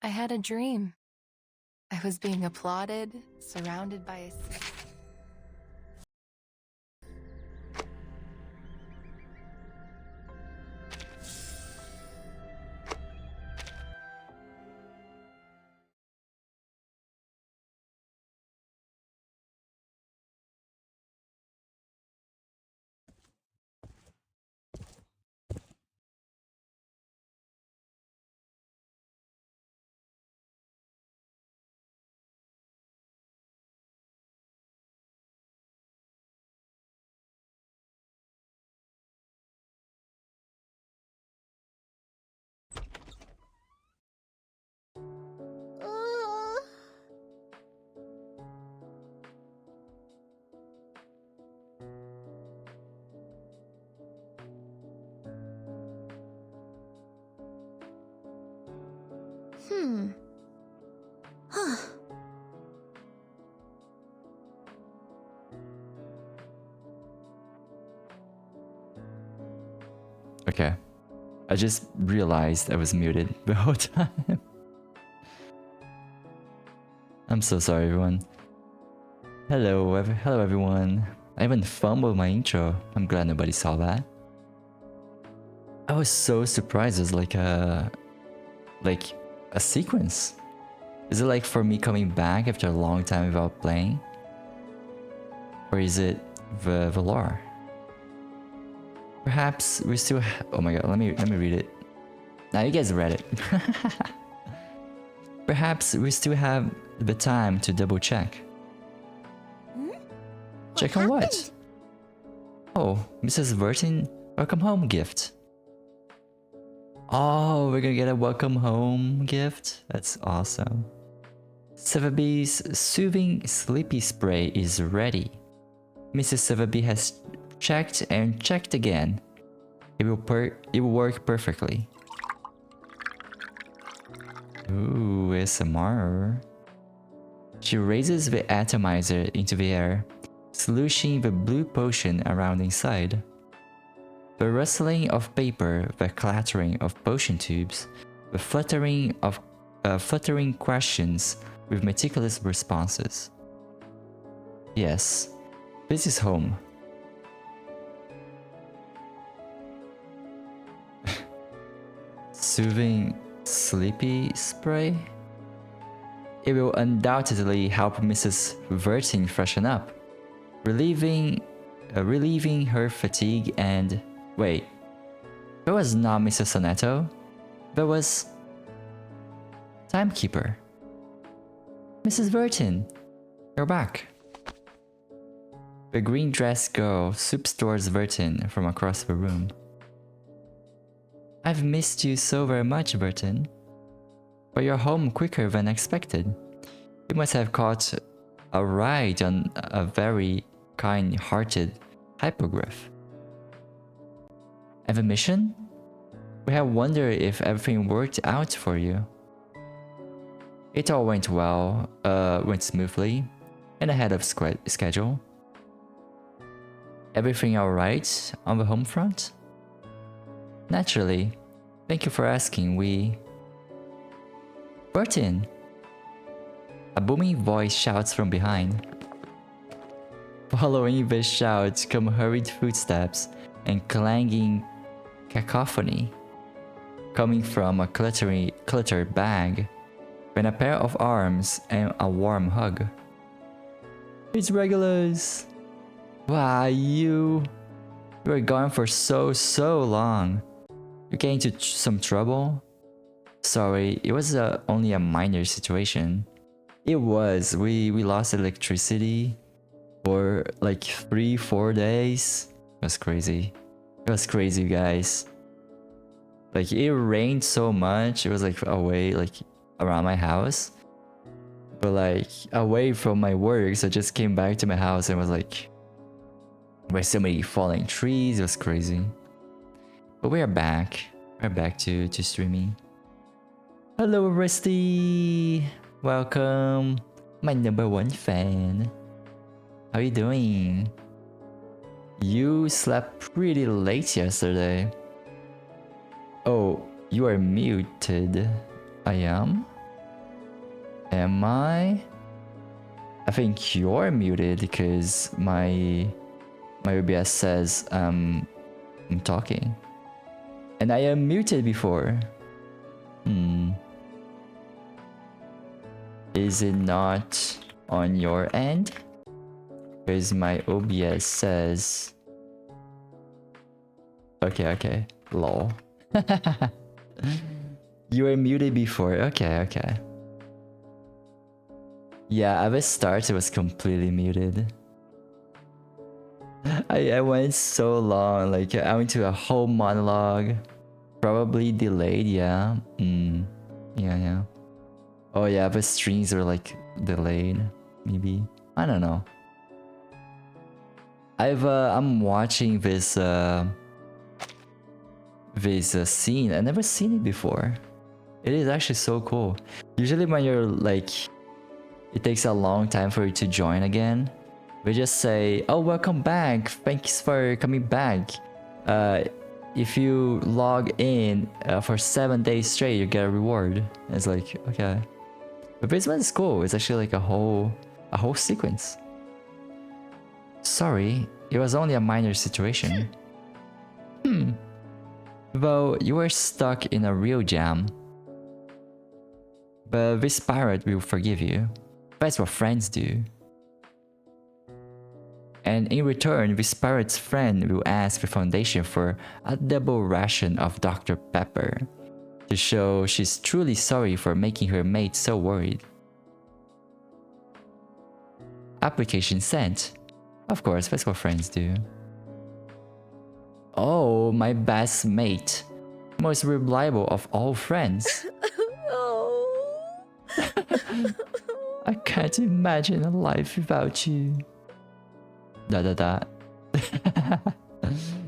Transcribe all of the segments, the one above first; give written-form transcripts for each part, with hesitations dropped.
I had a dream. I was being applauded, surrounded by a sea. Huh. Okay. I just realized I was muted the whole time. I'm so sorry, everyone. Hello, hello everyone. I even fumbled my intro. I'm glad nobody saw that. I was so surprised. It's like a sequence. Is it like for me coming back after a long time without playing? Or is it the lore? Perhaps we still oh my god, let me read it. Now you guys read it. Perhaps we still have the time to double check. Check on what? Oh, Mrs. Vertin, welcome home gift. Oh, we're gonna get a welcome home gift? That's awesome. Sevabee's soothing sleepy spray is ready. Mrs. Sevabee has checked and checked again. It will work perfectly. Ooh, ASMR. She raises the atomizer into the air, slushing the blue potion around inside. The rustling of paper, the clattering of potion tubes, the fluttering questions with meticulous responses. Yes, this is home. Soothing sleepy spray? It will undoubtedly help Mrs. Vertin freshen up, relieving her fatigue and... Wait, that was not Mrs. Sonetto. That was... Timekeeper. Mrs. Vertin, you're back. The green-dressed girl swoops towards Vertin from across the room. I've missed you so very much, Vertin. But you're home quicker than expected. You must have caught a ride on a very kind-hearted hippogriff. Have a mission? We have wondered if everything worked out for you. It all went well, went smoothly, and ahead of schedule. Everything alright on the home front? Naturally. Thank you for asking. Vertin! A booming voice shouts from behind. Following the shout come hurried footsteps and clanging cacophony, coming from a cluttered bag, then a pair of arms and a warm hug. It's Regulus! Wow, you were gone for so long. You get into some trouble? Sorry, it was only a minor situation. It was. We lost electricity for like 3-4 days. It was crazy. It was crazy, guys. Like it rained so much. It was like away, like around my house, but like away from my work. So I just came back to my house and was like, there's so many falling trees. It was crazy. But we are back. We're back to streaming. Hello, Rusty. Welcome, my #1 fan. How you doing? You slept pretty late yesterday. Oh, you are muted. I am? Am I? I think you're muted because my OBS says I'm talking. And I am muted before. Is it not on your end? Because my OBS says... Okay. Lol. You were muted before. Okay. Yeah, at the start it was completely muted. I went so long, like I went to a whole monologue. Probably delayed, yeah. Yeah. Oh yeah, the streams are like delayed, maybe. I don't know. I'm watching this scene. I never seen it before. It is actually so cool. Usually when you're like, it takes a long time for you to join again. We just say, oh, welcome back. Thanks for coming back. If you log in for 7 days straight, you get a reward. And it's like, okay. But this one is cool. It's actually like a whole sequence. Sorry, it was only a minor situation. Though you were stuck in a real jam. But this pirate will forgive you. That's what friends do. And in return, this pirate's friend will ask the Foundation for a double ration of Dr. Pepper to show she's truly sorry for making her mate so worried. Application sent. Of course, that's what friends do. Oh, my best mate. Most reliable of all friends. Oh. I can't imagine a life without you. ...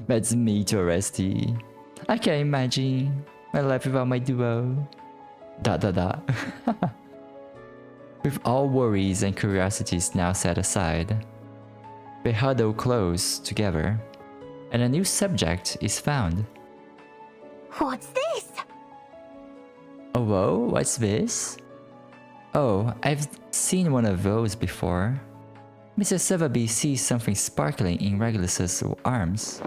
That's me to Rusty. I can't imagine my life without my duo. ... With all worries and curiosities now set aside, they huddle close together, and a new subject is found. What's this? Oh, whoa, what's this? Oh, I've seen one of those before. Mr. Sotheby sees something sparkling in Regulus's arms.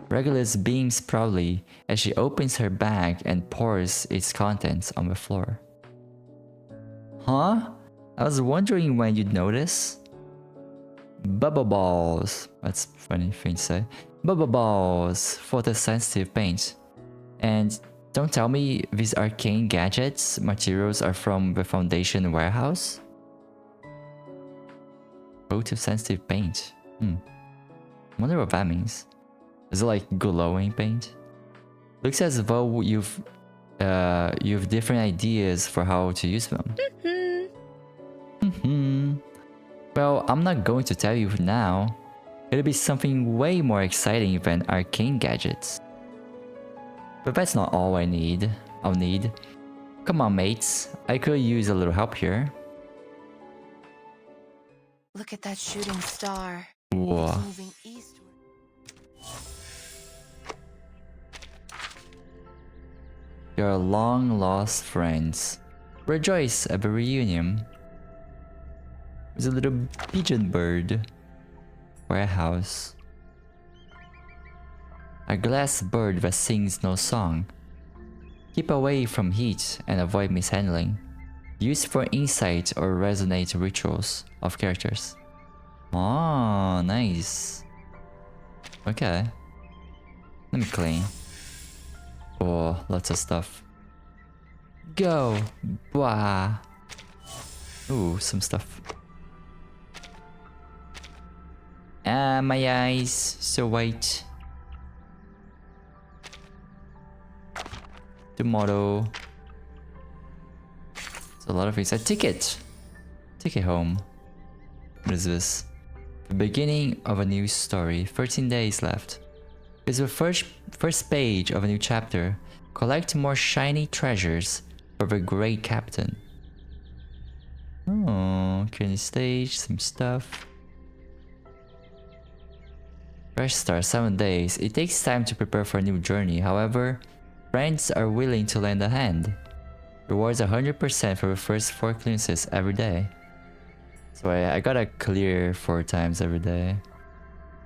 Regulus beams proudly as she opens her bag and pours its contents on the floor. Huh? I was wondering when you'd notice. Bubble balls. That's a funny thing to say. Bubble balls, photosensitive paint. And don't tell me these arcane gadgets materials are from the Foundation warehouse? Photosensitive paint. Wonder what that means. Is it like glowing paint? Looks as though you've different ideas for how to use them. Well, I'm not going to tell you now. It'll be something way more exciting than arcane gadgets. But that's not all I'll need. Come on, mates. I could use a little help here. Look at that shooting star. Whoa. It's moving eastward. Your long-lost friends rejoice at the reunion. There's a little pigeon bird. Warehouse. A glass bird that sings no song. Keep away from heat and avoid mishandling. Used for insight or resonate rituals of characters. Oh, nice. Okay. Let me clean. Oh, lots of stuff. Go! Blah! Ooh, some stuff. Ah, my eyes, so white. Tomorrow. It's a lot of things. A ticket! Ticket home. What is this? The beginning of a new story. 13 days left. It's the first page of a new chapter. Collect more shiny treasures for the Great Captain. Oh, current stage, some stuff. Fresh start, 7 days. It takes time to prepare for a new journey. However, friends are willing to lend a hand. Rewards 100% for the first 4 clearances every day. So I gotta clear 4 times every day.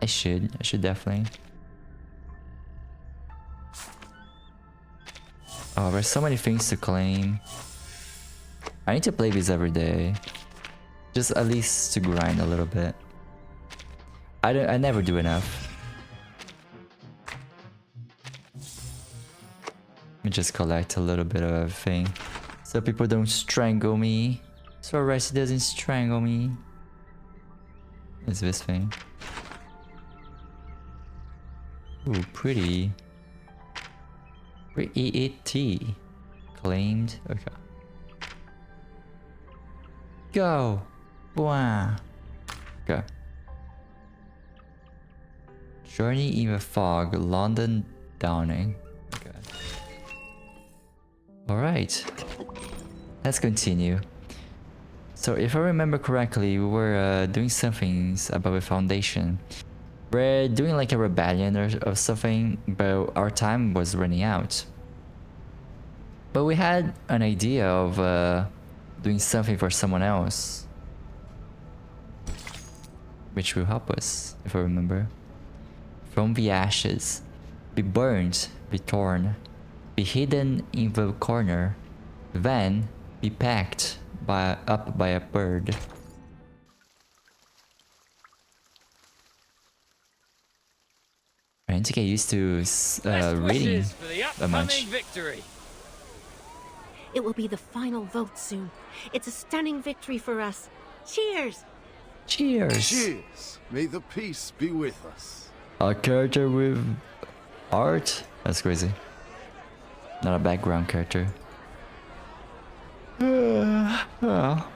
I should definitely. Oh, there's so many things to claim. I need to play these every day. Just at least to grind a little bit. I never do enough. Let me just collect a little bit of everything. So people don't strangle me. So Resi doesn't strangle me. It's this thing. Ooh, pretty. Pretty. Claimed. Okay. Go! Wow. Okay. Journey in the Fog, London Downing. Okay. Alright. Let's continue. So if I remember correctly, we were doing some things about the Foundation. We're doing like a rebellion or something, but our time was running out. But we had an idea of doing something for someone else. Which will help us, if I remember. From the ashes, be burned, be torn, be hidden in the corner, then be packed up by a bird. I need to get used to reading that much. Victory. It will be the final vote soon. It's a stunning victory for us. Cheers! Cheers! Cheers! May the peace be with us. A character with art? That's crazy. Not a background character. Well.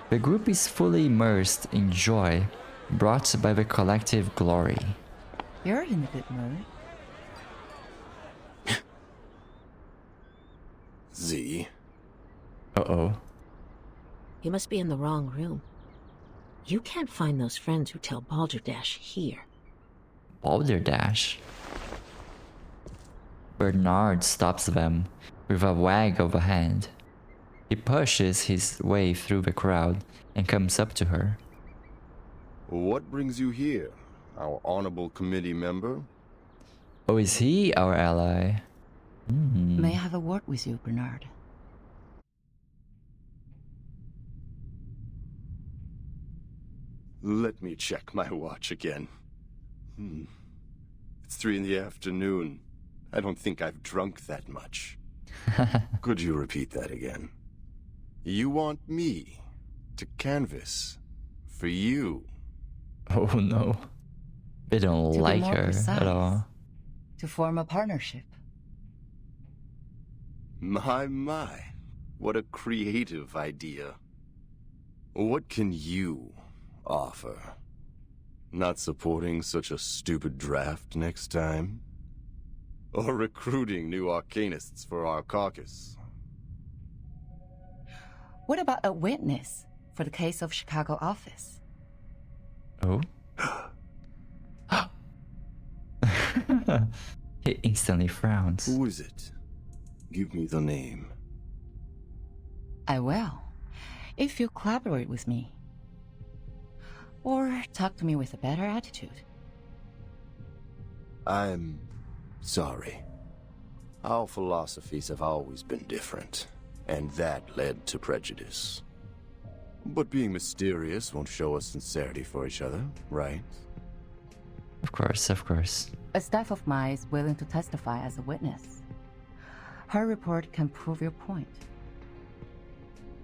The group is fully immersed in joy, brought by the collective glory. You're in a good mood. Z. Uh-oh. You must be in the wrong room. You can't find those friends who tell Balderdash here. Balderdash? Bernard stops them with a wag of a hand. He pushes his way through the crowd and comes up to her. What brings you here, our honorable committee member? Oh, is he our ally? May I have a word with you, Bernard? Let me check my watch again. It's 3 in the afternoon. I don't think I've drunk that much. Could you repeat that again? You want me to canvass for you? Oh no. They don't To be like more her precise, at all. To form a partnership. My, what a creative idea. What can you offer? Not supporting such a stupid draft next time? Or recruiting new arcanists for our caucus? What about a witness for the case of Chicago office? Oh? He instantly frowns. Who is it? Give me the name. I will, if you collaborate with me. Or talk to me with a better attitude. I'm sorry. Our philosophies have always been different, and that led to prejudice. But being mysterious won't show us sincerity for each other, right? Of course, of course. A staff of mine is willing to testify as a witness. Her report can prove your point.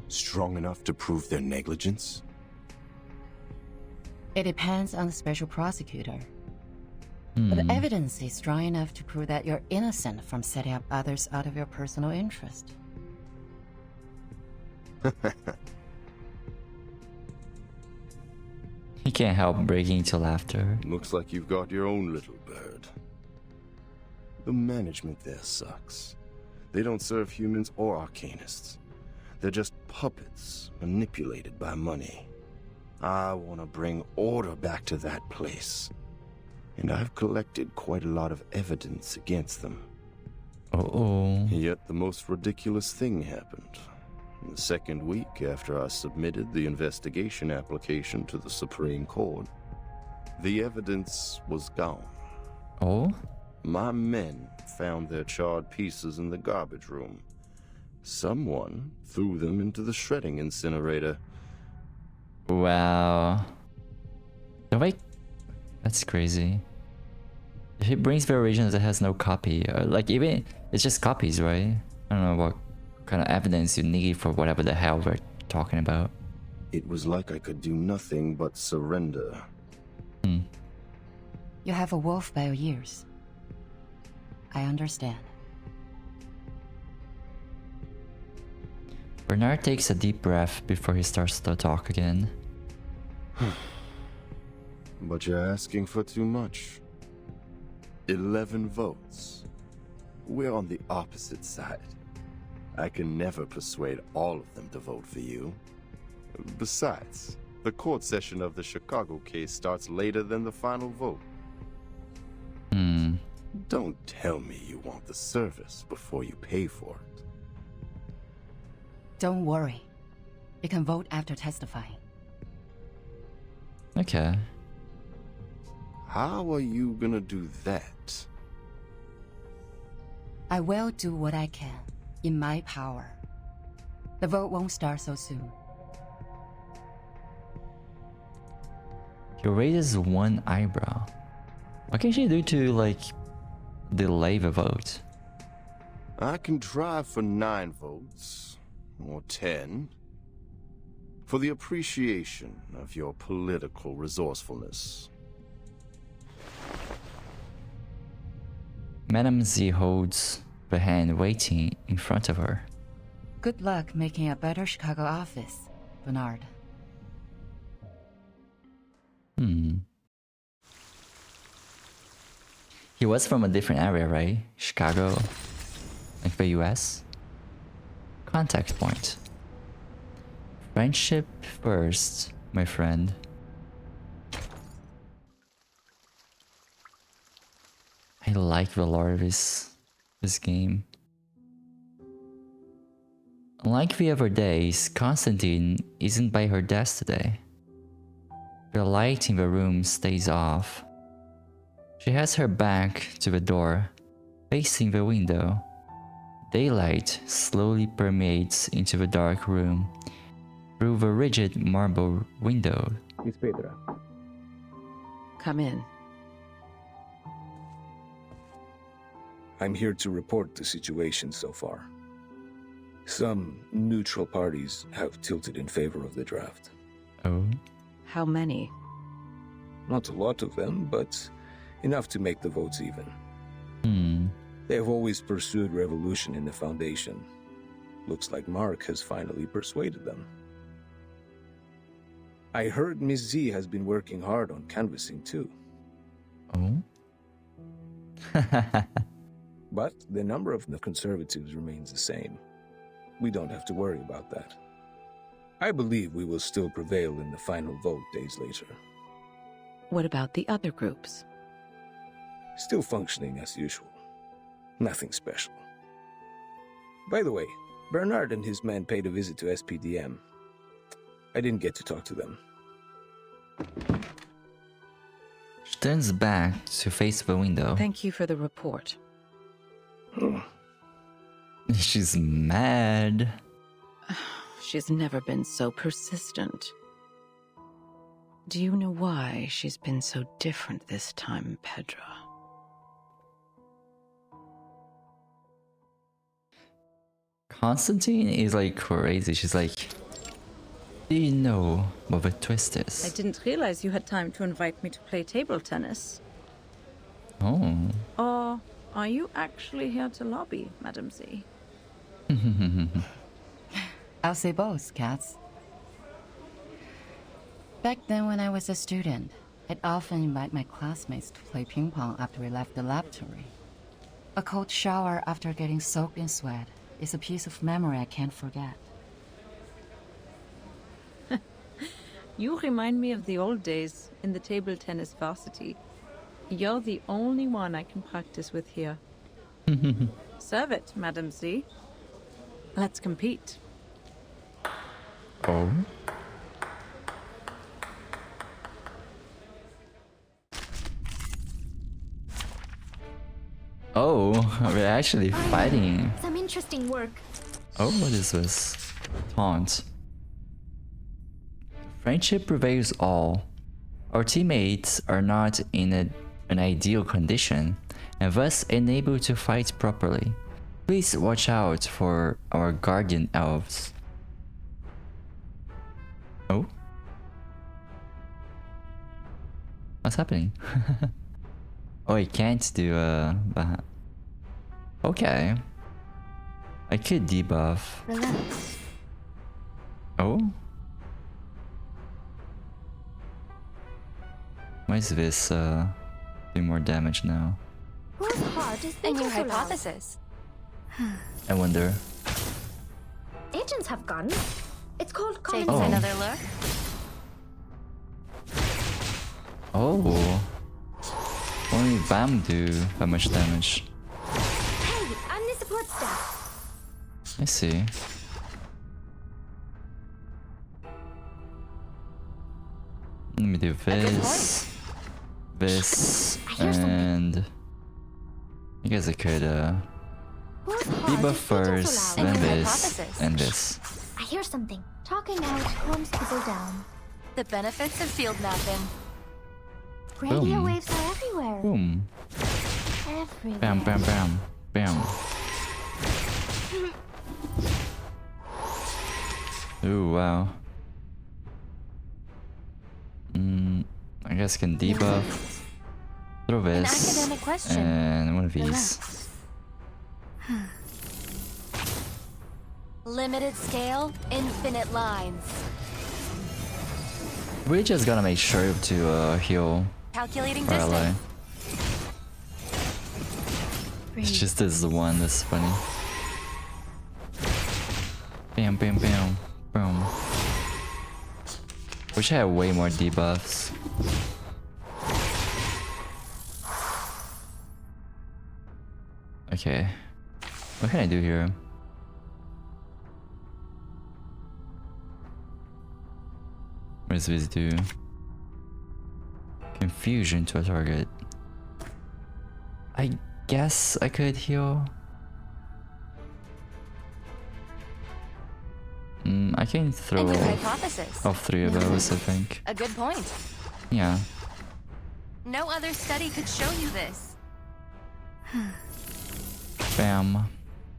Strong enough to prove their negligence? It depends on the special prosecutor. But the evidence is strong enough to prove that you're innocent from setting up others out of your personal interest. He can't help breaking into laughter. Looks like you've got your own little bird. The management there sucks. They don't serve humans or arcanists. They're just puppets manipulated by money. I want to bring order back to that place. And I've collected quite a lot of evidence against them. Uh-oh. Yet the most ridiculous thing happened. The second week after I submitted the investigation application to the Supreme Court, the evidence was gone. Oh? My men found their charred pieces in the garbage room. Someone threw them into the shredding incinerator. Wow. So wait, that's crazy. If it brings variations that has no copy, or like even it's just copies, right? I don't know what kind of evidence you need for whatever the hell we're talking about. It was like I could do nothing but surrender. You have a wolf by your ears. I understand. Bernard takes a deep breath before he starts to talk again. But you're asking for too much. 11 votes. We're on the opposite side. I can never persuade all of them to vote for you. Besides, the court session of the Chicago case starts later than the final vote. Don't tell me you want the service before you pay for it. Don't worry. You can vote after testifying. Okay. How are you gonna do that? I will do what I can, in my power. The vote won't start so soon. He raises one eyebrow. What can she do to, like, delay the vote? I can try for 9 votes, or 10, for the appreciation of your political resourcefulness. Madame Z holds the hand waiting in front of her. Good luck making a better Chicago office, Bernard. He was from a different area, right? Chicago, like the US. Contact point. Friendship first, my friend. I like the lore of this game. Unlike the other days, Constantine isn't by her desk today. The light in the room stays off. She has her back to the door, facing the window. Daylight slowly permeates into the dark room through the rigid marble window. Miss Pedra. Come in. I'm here to report the situation so far. Some neutral parties have tilted in favor of the draft. Oh? How many? Not a lot of them, but enough to make the votes even. They have always pursued revolution in the Foundation. Looks like Mark has finally persuaded them. I heard Miss Z has been working hard on canvassing too. Oh? But the number of the Conservatives remains the same. We don't have to worry about that. I believe we will still prevail in the final vote days later. What about the other groups? Still functioning as usual. Nothing special. By the way, Bernard and his men paid a visit to SPDM. I didn't get to talk to them. She turns back to face the window. Thank you for the report. She's mad. She's never been so persistent. Do you know why she's been so different this time, Pedro? Constantine is like crazy. She's like, do you know what the twist I is? didn't realize you had time to invite me to play table tennis. Oh. Or are you actually here to lobby, Madam Z? I'll say both, Katz. Back then when I was a student, I'd often invite my classmates to play ping pong after we left the laboratory. A cold shower after getting soaked in sweat is a piece of memory I can't forget. You remind me of the old days in the table tennis varsity. You're the only one I can practice with here. Serve it, Madam Z. Let's compete. Oh. Oh, we're actually fighting. Some interesting work. Oh, what is this? Taunt. Friendship prevails all. Our teammates are not in an ideal condition and thus unable to fight properly. Please watch out for our guardian elves. Oh? What's happening? Oh, I can't do that. Okay. I could debuff. Relax. Oh? Why is this doing more damage now? Whose heart is A beating new so loud? hypothesis. I wonder. Agents have guns. It's called common Taking Oh. sense. another look. Oh. Only Bam do that much damage. Hey, I'm the support staff. I see. Let me do this. This. I hear something. And I guess I could Whose heart debuff is beating first, so loud? then new this, hypothesis. and this. I hear something. Talking out calms people down. The benefits of field mapping. Radio Boom. waves are everywhere. Boom. Everywhere. Bam, bam, bam. Bam. Ooh, wow. I guess I can debuff. Throw this. academic question. And one of these. Relax. Limited scale, infinite lines. We just gotta make sure to heal Calculating right away. distance. It's just this one that's funny. Bam, bam, bam, boom. Wish I had way more debuffs. Okay. What can I do here? What does this do? Confusion to a target. I guess I could heal. I can A throw new hypothesis. all three of those, I think. A good point. Yeah. No other study could show you this. Bam.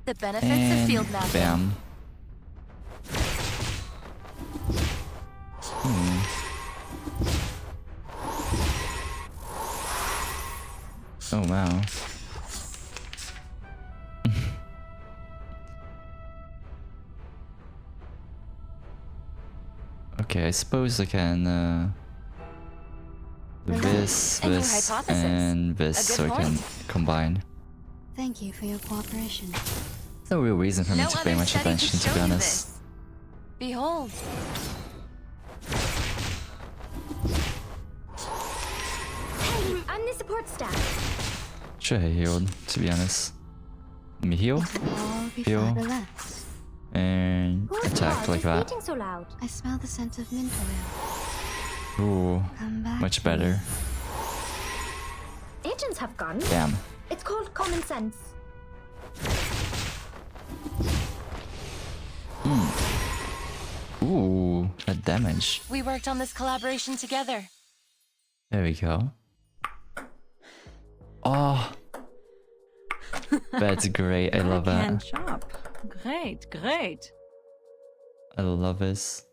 The benefits of And field mapping. bam. Oh wow. Okay, I suppose I can do this, A new this, hypothesis. and this, A good so I can point. combine. Thank you for your cooperation. There's no real reason for me No to pay other much study could attention, to show be you honest. this. Behold, Hey, I'm the support staff. Should have healed, to be honest. Let me heal All be Heal. fine. Relax. and Whose attack heart like is that. beating so loud? I smell the scent of mint oil. Ooh, Come back. much better. Agents have guns. Damn. It's called common sense. Ooh, that damage. we worked on this collaboration together. There we go. Oh, that's great. I love Backhand that. chop. Great, great. I love this.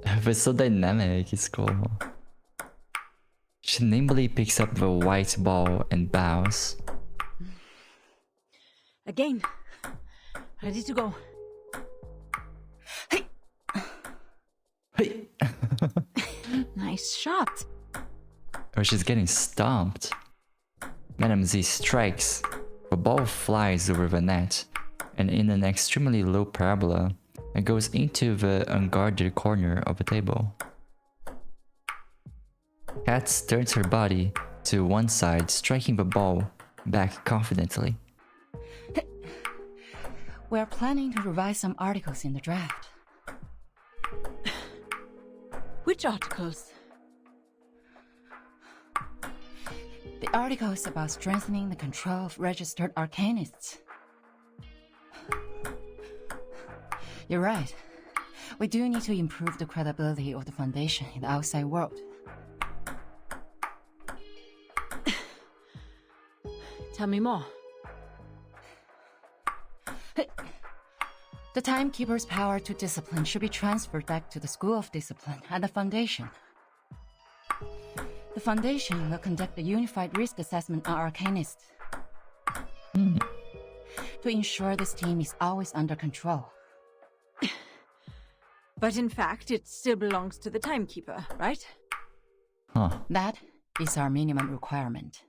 It's so dynamic. It's cool. She nimbly picks up the white ball and bows. Again. Ready to go. Hey! Nice shot. Oh, she's getting stomped. Madam Z strikes. The ball flies over the net, and in an extremely low parabola, it goes into the unguarded corner of the table. Kat turns her body to one side, striking the ball back confidently. We're planning to revise some articles in the draft. Which articles? The articles about strengthening the control of registered arcanists. You're right. We do need to improve the credibility of the Foundation in the outside world. Tell me more. The Timekeeper's power to discipline should be transferred back to the School of Discipline at the Foundation. The Foundation will conduct a unified risk assessment on Arcanists to ensure this team is always under control. But in fact, it still belongs to the Timekeeper, right? Huh. That is our minimum requirement,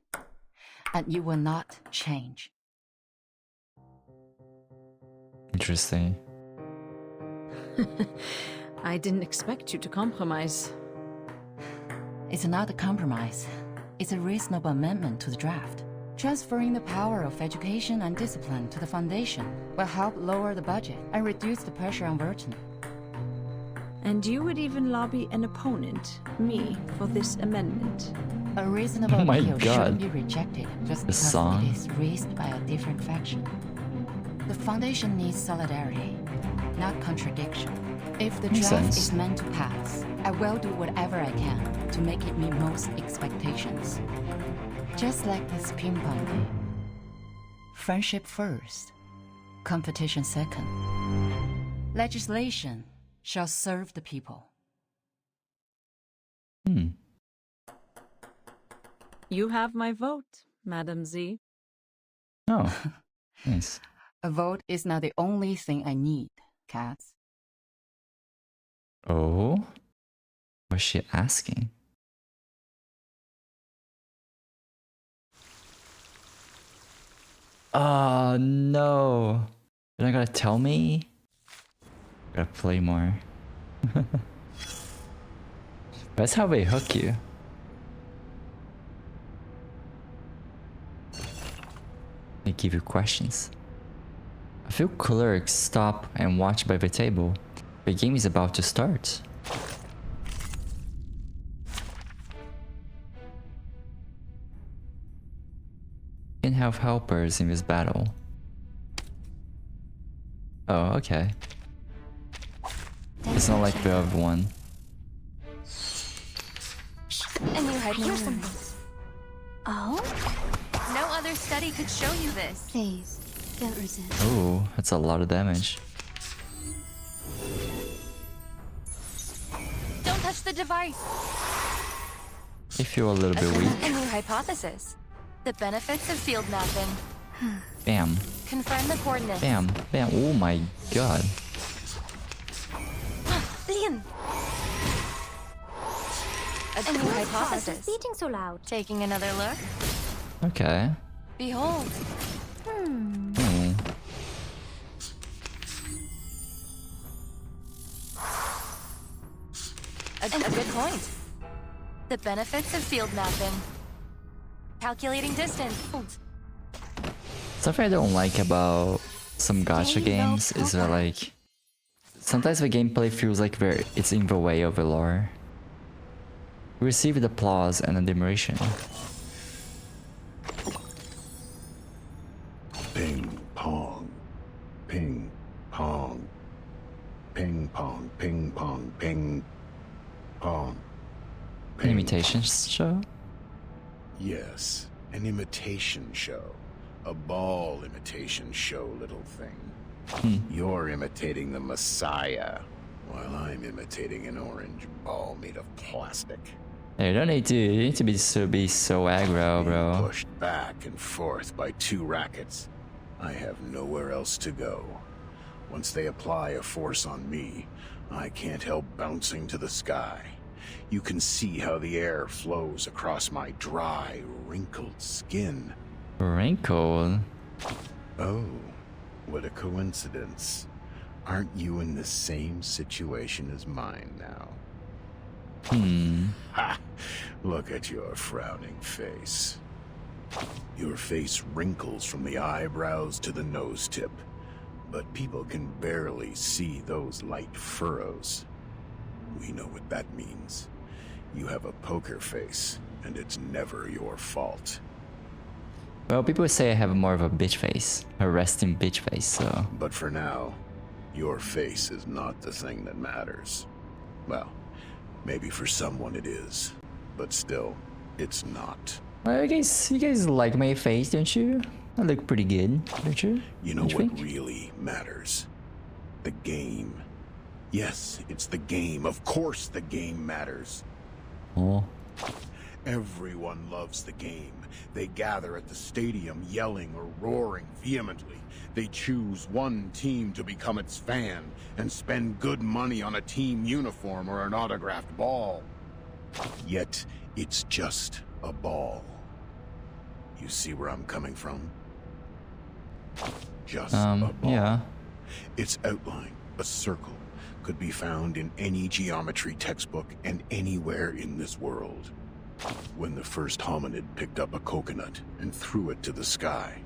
and you will not change. Interesting. I didn't expect you to compromise. It's not a compromise. It's a reasonable amendment to the draft. Transferring the power of education and discipline to the Foundation will help lower the budget and reduce the pressure on Verton. And you would even lobby an opponent, me, for this amendment. A reasonable Oh my appeal God. shouldn't be rejected just The because song. it is raised by a different faction. The Foundation needs solidarity, not contradiction. If the Makes draft sense. is meant to pass, I will do whatever I can to make it meet most expectations. Just like this ping pong game. Friendship first, competition second. Legislation shall serve the people. You have my vote, Madam Z. Oh, nice. A vote is not the only thing I need, Katz. Oh? What's she asking? Oh, no. You're not gonna tell me? Gotta play more. That's how they hook you. They give you questions. A few clerks stop and watch by the table. The game is about to start. You can have helpers in this battle. Oh, okay. It's not like the other one. A new hypothesis. Here's something. Oh? No other study could show you this. Please, don't resist. Oh, that's a lot of damage. Don't touch the device. I feel a little bit weak. A new hypothesis. The benefits of field mapping. Bam, Confirm the coordinates. bam, bam. Oh my god. Leon. A new What's hypothesis. beating so loud? Taking another look. Okay. Behold. Hmm. A good point. The benefits of field mapping. Calculating distance. Something I don't like about some gacha games is that like sometimes the gameplay feels like it's in the way of the lore. We receive applause and admiration. Ping pong, ping pong, ping pong, ping pong, ping pong. An imitation show? Yes, an imitation show. A ball imitation show, little thing. You're imitating the Messiah, while I'm imitating an orange ball made of plastic. Hey, you need to be so aggro, Being bro. pushed back and forth by two rackets. I have nowhere else to go. Once they apply a force on me, I can't help bouncing to the sky. You can see how the air flows across my dry, wrinkled skin. Wrinkled? Oh, what a coincidence. Aren't you in the same situation as mine now? Ha! Look at your frowning face. Your face wrinkles from the eyebrows to the nose tip. but people can barely see those light furrows. We know what that means. You have a poker face, and it's never your fault. Well, people say I have more of a bitch face, a resting bitch face, so... But for now, your face is not the thing that matters. Well, maybe for someone it is, but still, it's not. Well, you guys like my face, don't you? I look pretty good, don't you? You know Don't what think? really matters? The game. Yes, it's the game. Of course the game matters. Oh. Everyone loves the game. They gather at the stadium yelling or roaring vehemently. They choose one team to become its fan and spend good money on a team uniform or an autographed ball. Yet, it's just a ball. You see where I'm coming from? Just a ball. Yeah. Its outline, a circle, could be found in any geometry textbook and anywhere in this world. When the first hominid picked up a coconut and threw it to the sky,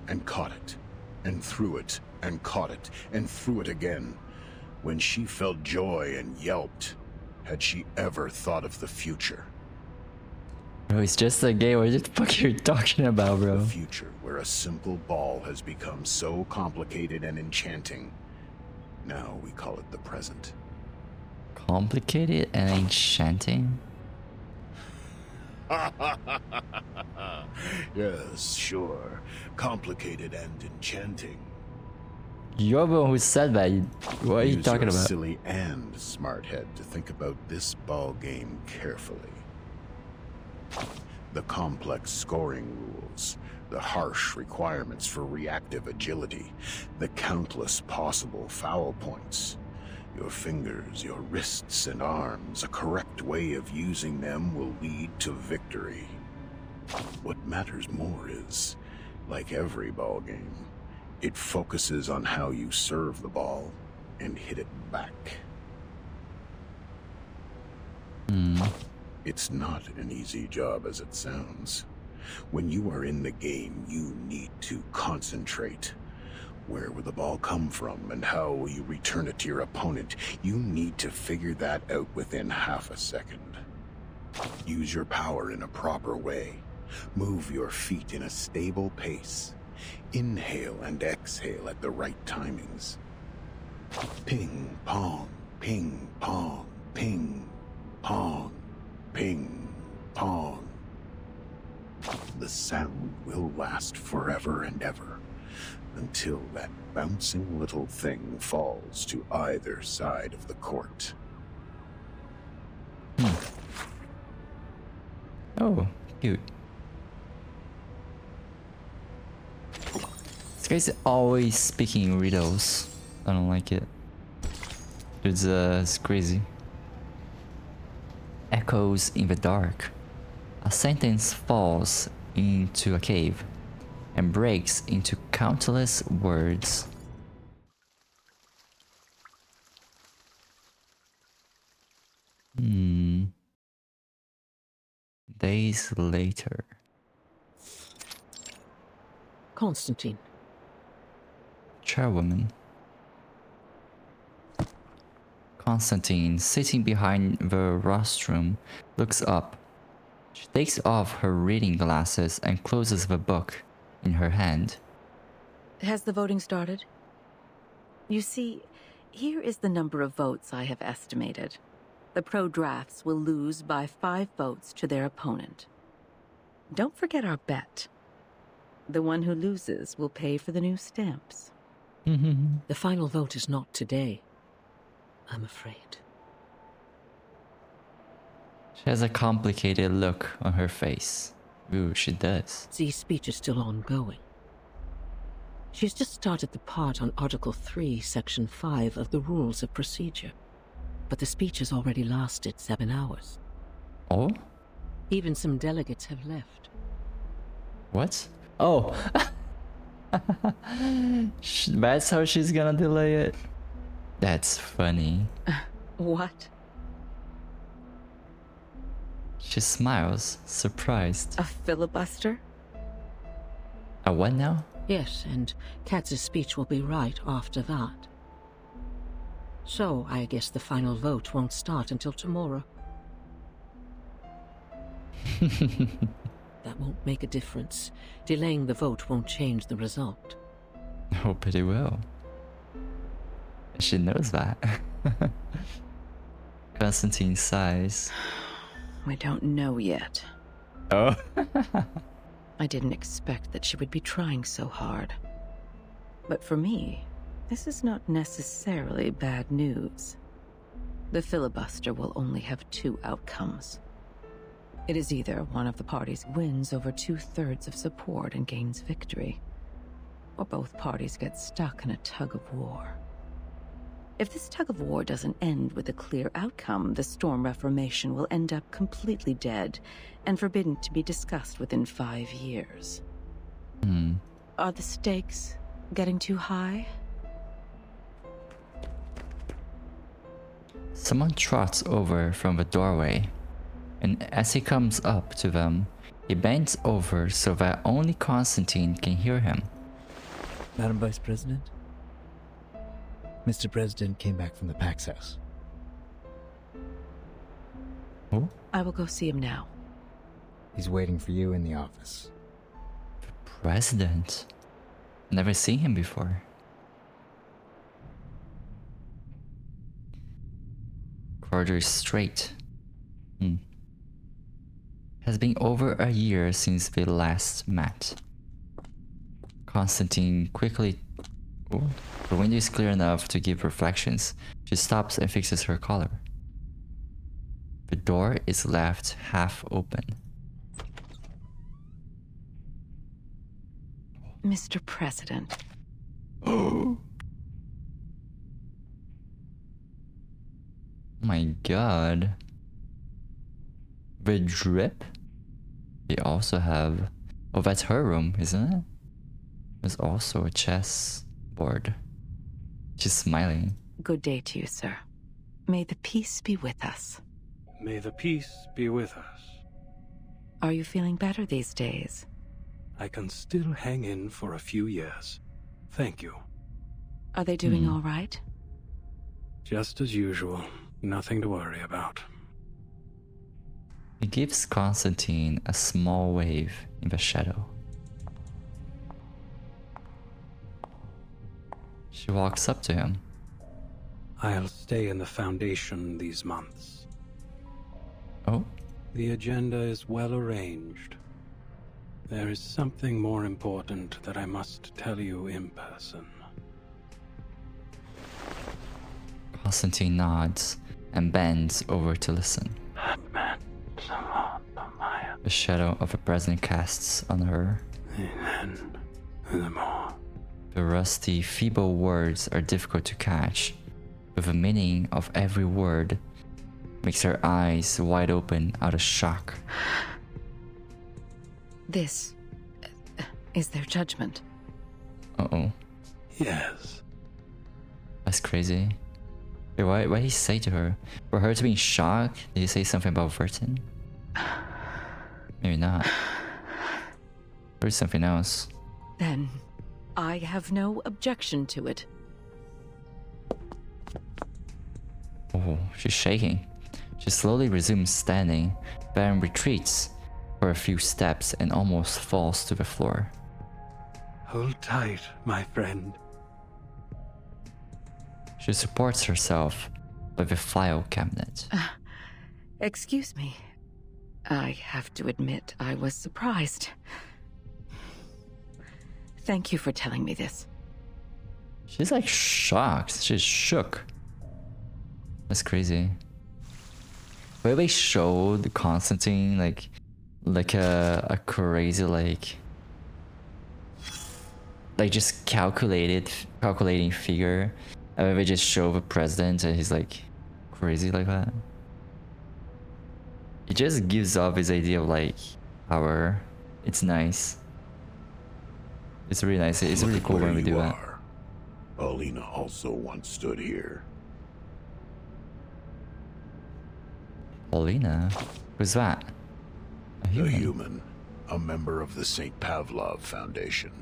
and caught it, and threw it, and caught it, and threw it again, when she felt joy and yelped, had she ever thought of the future? Bro, it's just a game. What the fuck are you talking about, bro? The future where a simple ball has become so complicated and enchanting. Now we call it the present. Complicated and enchanting? Yes, sure. Complicated and enchanting. You're the one who said that. What are you Use talking your about? silly and smart head to think about this ball game carefully. The complex scoring rules, the harsh requirements for reactive agility, the countless possible foul points. Your fingers, your wrists and arms, a correct way of using them will lead to victory. What matters more is, like every ball game, it focuses on how you serve the ball and hit it back. It's not an easy job as it sounds. When you are in the game, you need to concentrate. Where will the ball come from and how will you return it to your opponent? You need to figure that out within half a second. Use your power in a proper way. Move your feet in a stable pace. Inhale and exhale at the right timings. Ping, pong, ping, pong, ping, pong, ping, pong. The sound will last forever and ever, until that bouncing little thing falls to either side of the court. Oh, cute. This guy's always speaking riddles. I don't like it. It's crazy. Echoes in the dark. A sentence falls into a cave and breaks into countless words. Days later. Constantine. Chairwoman. Constantine, sitting behind the rostrum, looks up. She takes off her reading glasses and closes the book in her hand. Has the voting started? You see, here is the number of votes I have estimated. The pro-drafts will lose by 5 votes to their opponent. Don't forget our bet. The one who loses will pay for the new stamps. The final vote is not today, I'm afraid. She has a complicated look on her face. Ooh, she does. The speech is still ongoing. She's just started the part on Article 3, Section 5 of the Rules of Procedure. But the speech has already lasted 7 hours. Oh? Even some delegates have left. What? Oh! That's how she's gonna delay it. That's funny. What? She smiles, surprised. A filibuster? A what now? Yes, and Katz's speech will be right after that. So, I guess the final vote won't start until tomorrow. That won't make a difference. Delaying the vote won't change the result. I hope it will. She knows that. Constantine sighs. We don't know yet. Oh. I didn't expect that she would be trying so hard. But for me, this is not necessarily bad news. The filibuster will only have two outcomes. It is either one of the parties wins over 2/3 of support and gains victory, or both parties get stuck in a tug of war. If this tug of war doesn't end with a clear outcome, the Storm Reformation will end up completely dead and forbidden to be discussed within 5 years. Are the stakes getting too high? Someone trots over from the doorway, and as he comes up to them, he bends over so that only Constantine can hear him. Madam Vice President? Mr. President came back from the Pax House. Who? I will go see him now. He's waiting for you in the office. President? Never seen him before. Corridor is straight. Has been over a year since they last met. Constantine quickly... Oh, the window is clear enough to give reflections. She stops and fixes her collar. The door is left half open. Mr. President. Oh my god. The drip? They also have... Oh, that's her room, isn't it? There's also a chess board. She's smiling. Good day to you, sir. May the peace be with us. May the peace be with us. Are you feeling better these days? I can still hang in for a few years. Thank you. Are they doing all right? Just as usual. Nothing to worry about. He gives Constantine a small wave in the shadow. She walks up to him. I'll stay in the Foundation these months. Oh? The agenda is well arranged. There is something more important that I must tell you in person. Constantine nods and bends over to listen. The shadow of the president casts on her. The rusty, feeble words are difficult to catch, but the meaning of every word makes her eyes wide open out of shock. This is their judgment. Uh-oh. Yes. That's crazy. Wait, why did he say to her? For her to be in shock, did he say something about Vertin? Maybe not. Or something else. Then I have no objection to it. Oh, she's shaking. She slowly resumes standing, then retreats for a few steps and almost falls to the floor. Hold tight, my friend. She supports herself by the file cabinet. Excuse me. I have to admit I was surprised. Thank you for telling me this. She's like shocked. She's shook. That's crazy. Where they showed Constantine like a crazy like just calculating figure, and then they just show the president and he's like crazy like that. It just gives off his idea of like power. It's nice. It's really nice. It's really cool when we do that. Paulina also once stood here. Paulina? Who's that? A human. A member of the St. Pavlov Foundation.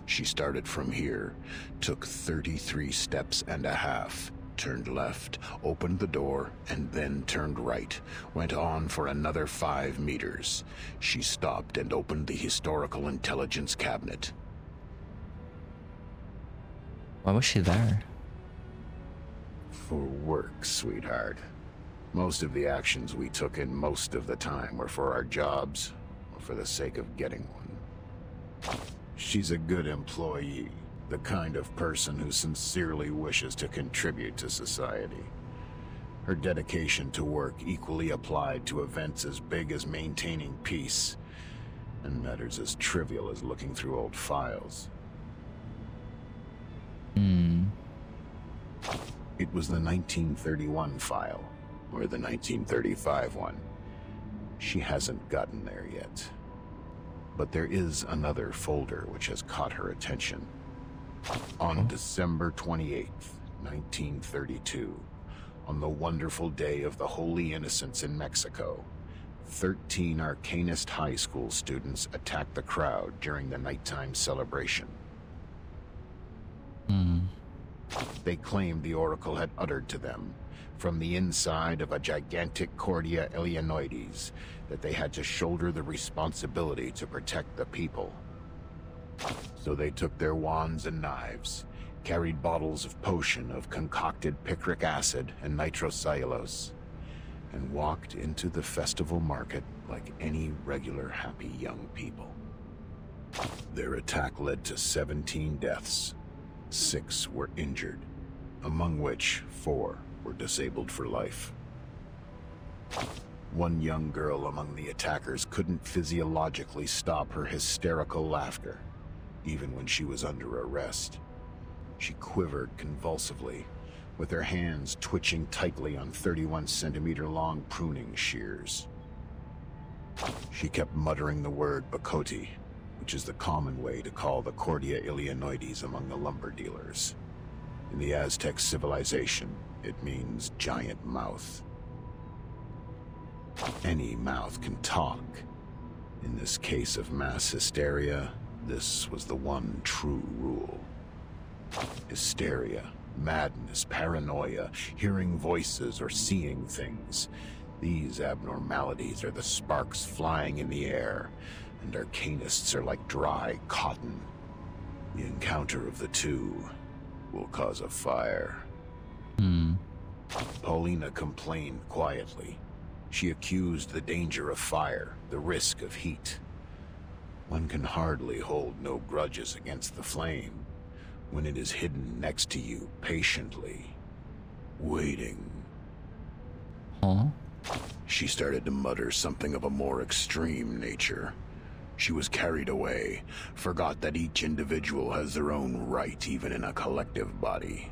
She started from here, took 33 steps and a half, turned left, opened the door, and then turned right, went on for another 5 meters. She stopped and opened the historical intelligence cabinet. Why was she there? For work, sweetheart. Most of the actions we took in most of the time were for our jobs, or for the sake of getting one. She's a good employee, the kind of person who sincerely wishes to contribute to society. Her dedication to work equally applied to events as big as maintaining peace, and matters as trivial as looking through old files. It was the 1931 file, or the 1935 one. She hasn't gotten there yet. But there is another folder which has caught her attention. On December 28th, 1932, on the wonderful day of the Holy Innocents in Mexico, 13 Arcanist High School students attacked the crowd during the nighttime celebration. They claimed the Oracle had uttered to them, from the inside of a gigantic Cordia Illinoides, that they had to shoulder the responsibility to protect the people. So they took their wands and knives, carried bottles of potion of concocted picric acid and nitrocellulose, and walked into the festival market like any regular happy young people. Their attack led to 17 deaths. 6 were injured, among which 4 were disabled for life. One young girl among the attackers couldn't physiologically stop her hysterical laughter, even when she was under arrest. She quivered convulsively, with her hands twitching tightly on 31-centimeter-long pruning shears. She kept muttering the word Bacoti, which is the common way to call the Cordia Illinoides among the lumber dealers. In the Aztec civilization, it means giant mouth. Any mouth can talk. In this case of mass hysteria, this was the one true rule. Hysteria, madness, paranoia, hearing voices or seeing things. These abnormalities are the sparks flying in the air, and Arcanists are like dry cotton. The encounter of the two will cause a fire. Paulina complained quietly. She accused the danger of fire, the risk of heat. One can hardly hold no grudges against the flame when it is hidden next to you patiently, waiting. She started to mutter something of a more extreme nature. She was carried away, forgot that each individual has their own right even in a collective body.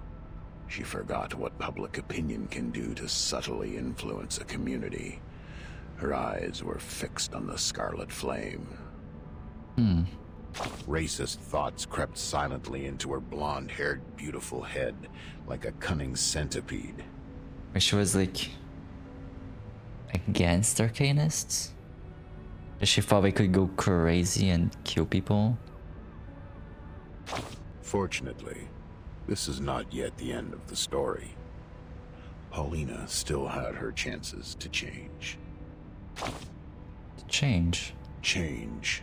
She forgot what public opinion can do to subtly influence a community. Her eyes were fixed on the scarlet flame. Racist thoughts crept silently into her blonde-haired, beautiful head like a cunning centipede. She was like against Arcanists? She thought we could go crazy and kill people? Fortunately, this is not yet the end of the story. Paulina still had her chances to change. Change? Change.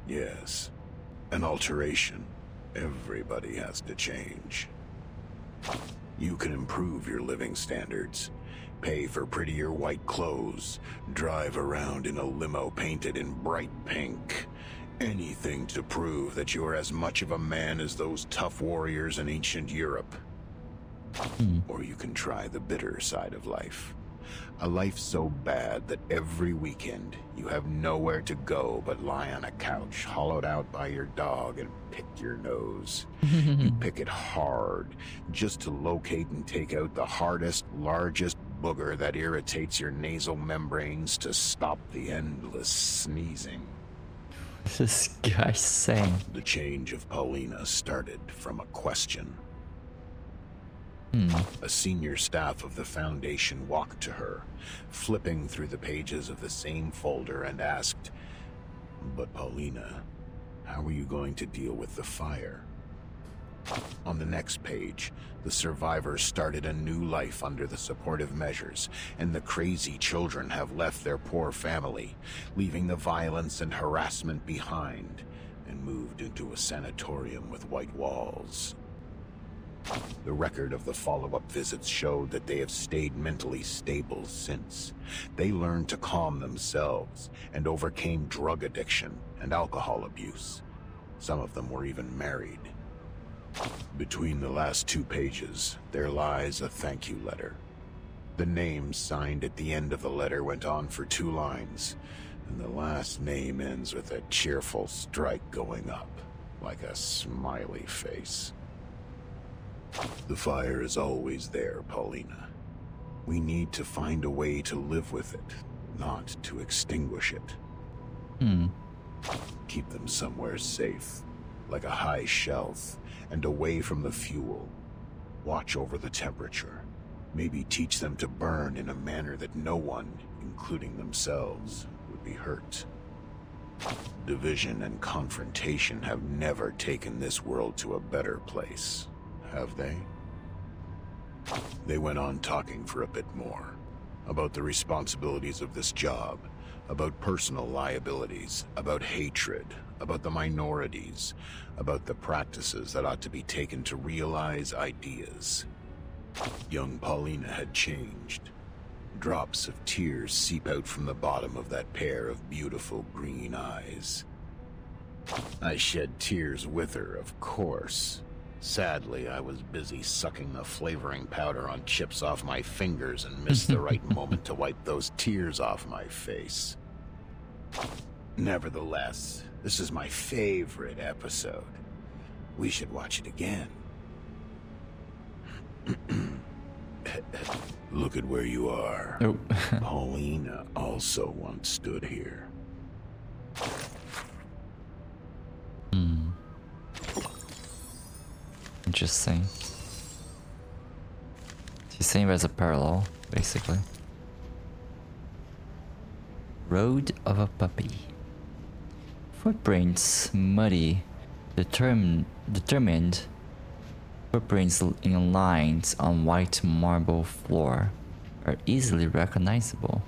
Yes. An alteration. Everybody has to change. You can improve your living standards. Pay for prettier white clothes. Drive around in a limo painted in bright pink. Anything to prove that you're as much of a man as those tough warriors in ancient Europe. Or you can try the bitter side of life. A life so bad that every weekend you have nowhere to go but lie on a couch hollowed out by your dog and pick your nose. You pick it hard just to locate and take out the hardest, largest booger that irritates your nasal membranes to stop the endless sneezing. This guy's saying. The change of Paulina started from a question. A senior staff of the Foundation walked to her, flipping through the pages of the same folder and asked, "But Paulina, how are you going to deal with the fire? On the next page, the survivors started a new life under the supportive measures, and the crazy children have left their poor family, leaving the violence and harassment behind, and moved into a sanatorium with white walls. The record of the follow-up visits showed that they have stayed mentally stable since. They learned to calm themselves and overcame drug addiction and alcohol abuse. Some of them were even married. Between the last 2 pages, there lies a thank you letter. The name signed at the end of the letter went on for 2 lines, and the last name ends with a cheerful strike going up, like a smiley face. The fire is always there, Paulina. We need to find a way to live with it, not to extinguish it. Keep them somewhere safe, like a high shelf, and away from the fuel. Watch over the temperature. Maybe teach them to burn in a manner that no one, including themselves, would be hurt. Division and confrontation have never taken this world to a better place, have they? They went on talking for a bit more, about the responsibilities of this job, about personal liabilities, about hatred, about the minorities, about the practices that ought to be taken to realize ideas. Young Paulina had changed. Drops of tears seep out from the bottom of that pair of beautiful green eyes. I shed tears with her, of course. Sadly, I was busy sucking the flavoring powder on chips off my fingers and missed the right moment to wipe those tears off my face. Nevertheless, this is my favorite episode. We should watch it again. Look at where you are. Oh. Paulina also once stood here. Interesting. She's saying there's a parallel, basically. Road of a puppy. Footprints muddy, determined. Footprints in lines on white marble floor are easily recognizable.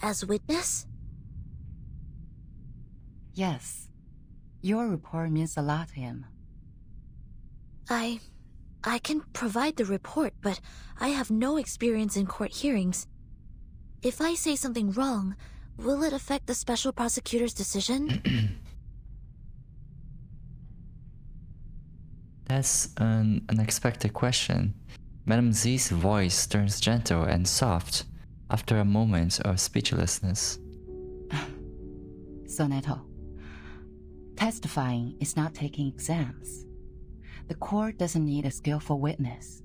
As witness? Yes. Your report means a lot to him. I can provide the report, but I have no experience in court hearings. If I say something wrong, will it affect the special prosecutor's decision? That's an unexpected question. Madame Z's voice turns gentle and soft after a moment of speechlessness. Sonetto, testifying is not taking exams. The court doesn't need a skillful witness.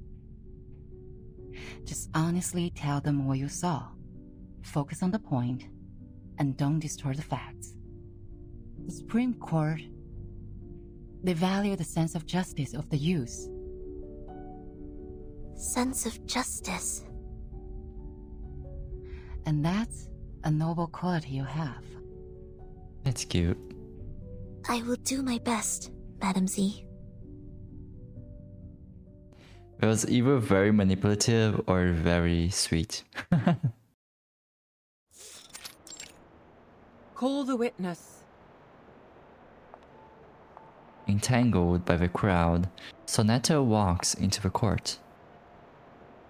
Just honestly tell them what you saw. Focus on the point, and don't distort the facts. The Supreme Court, they value the sense of justice of the youth. Sense of justice. And that's a noble quality you have. That's cute. I will do my best, Madame Z. It was either very manipulative or very sweet. Call the witness. Entangled by the crowd, Sonetto walks into the court.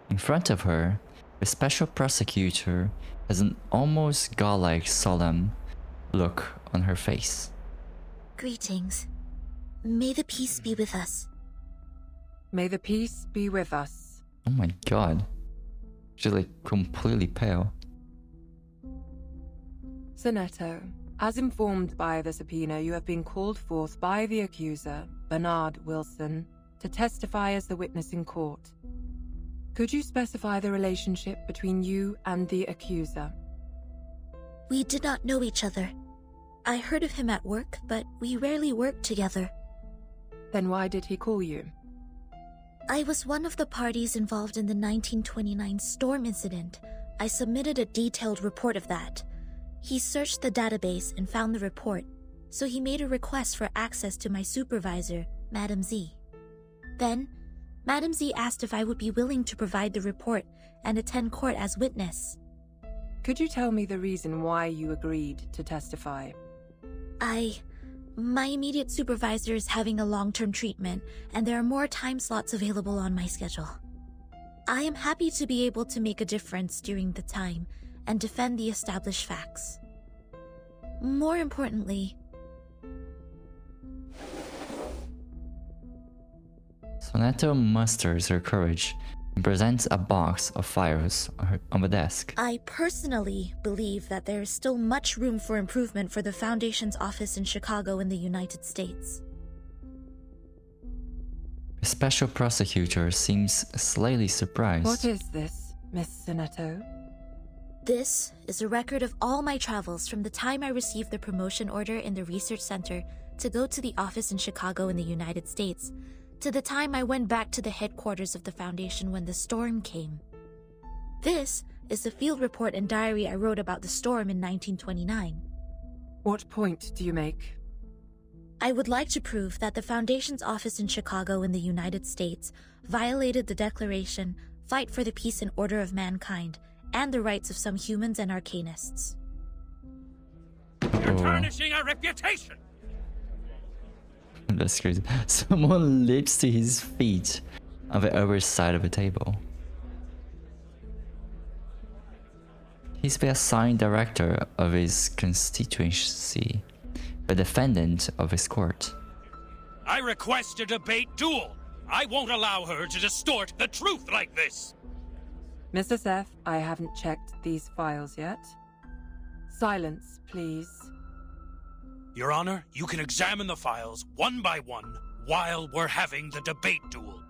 In front of her, the special prosecutor has an almost godlike solemn look on her face. Greetings. May the peace be with us. May the peace be with us. Oh my god. She's like completely pale. Sonetto, as informed by the subpoena, you have been called forth by the accuser, Bernard Wilson, to testify as the witness in court. Could you specify the relationship between you and the accuser? We did not know each other. I heard of him at work, but we rarely worked together. Then why did he call you? I was one of the parties involved in the 1929 storm incident. I submitted a detailed report of that. He searched the database and found the report, so he made a request for access to my supervisor, Madam Z. Then, Madam Z asked if I would be willing to provide the report and attend court as witness. Could you tell me the reason why you agreed to testify? My immediate supervisor is having a long-term treatment, and there are more time slots available on my schedule. I am happy to be able to make a difference during the time and defend the established facts. More importantly, Soneto musters her courage and presents a box of files on the desk. I personally believe that there is still much room for improvement for the Foundation's office in Chicago in the United States. The special prosecutor seems slightly surprised. What is this, Miss Soneto? This is a record of all my travels from the time I received the promotion order in the research center to go to the office in Chicago in the United States, to the time I went back to the headquarters of the Foundation when the storm came. This is the field report and diary I wrote about the storm in 1929. What point do you make? I would like to prove that the Foundation's office in Chicago in the United States violated the Declaration, Fight for the Peace and Order of Mankind, and the rights of some humans and arcanists. You're tarnishing our reputation! That's crazy. Someone leaps to his feet on the other side of the table. He's the assigned director of his constituency, the defendant of his court. I request a debate duel! I won't allow her to distort the truth like this! Mr. Seth, I haven't checked these files yet. Silence, please. Your Honor, you can examine the files one by one while we're having the debate duel.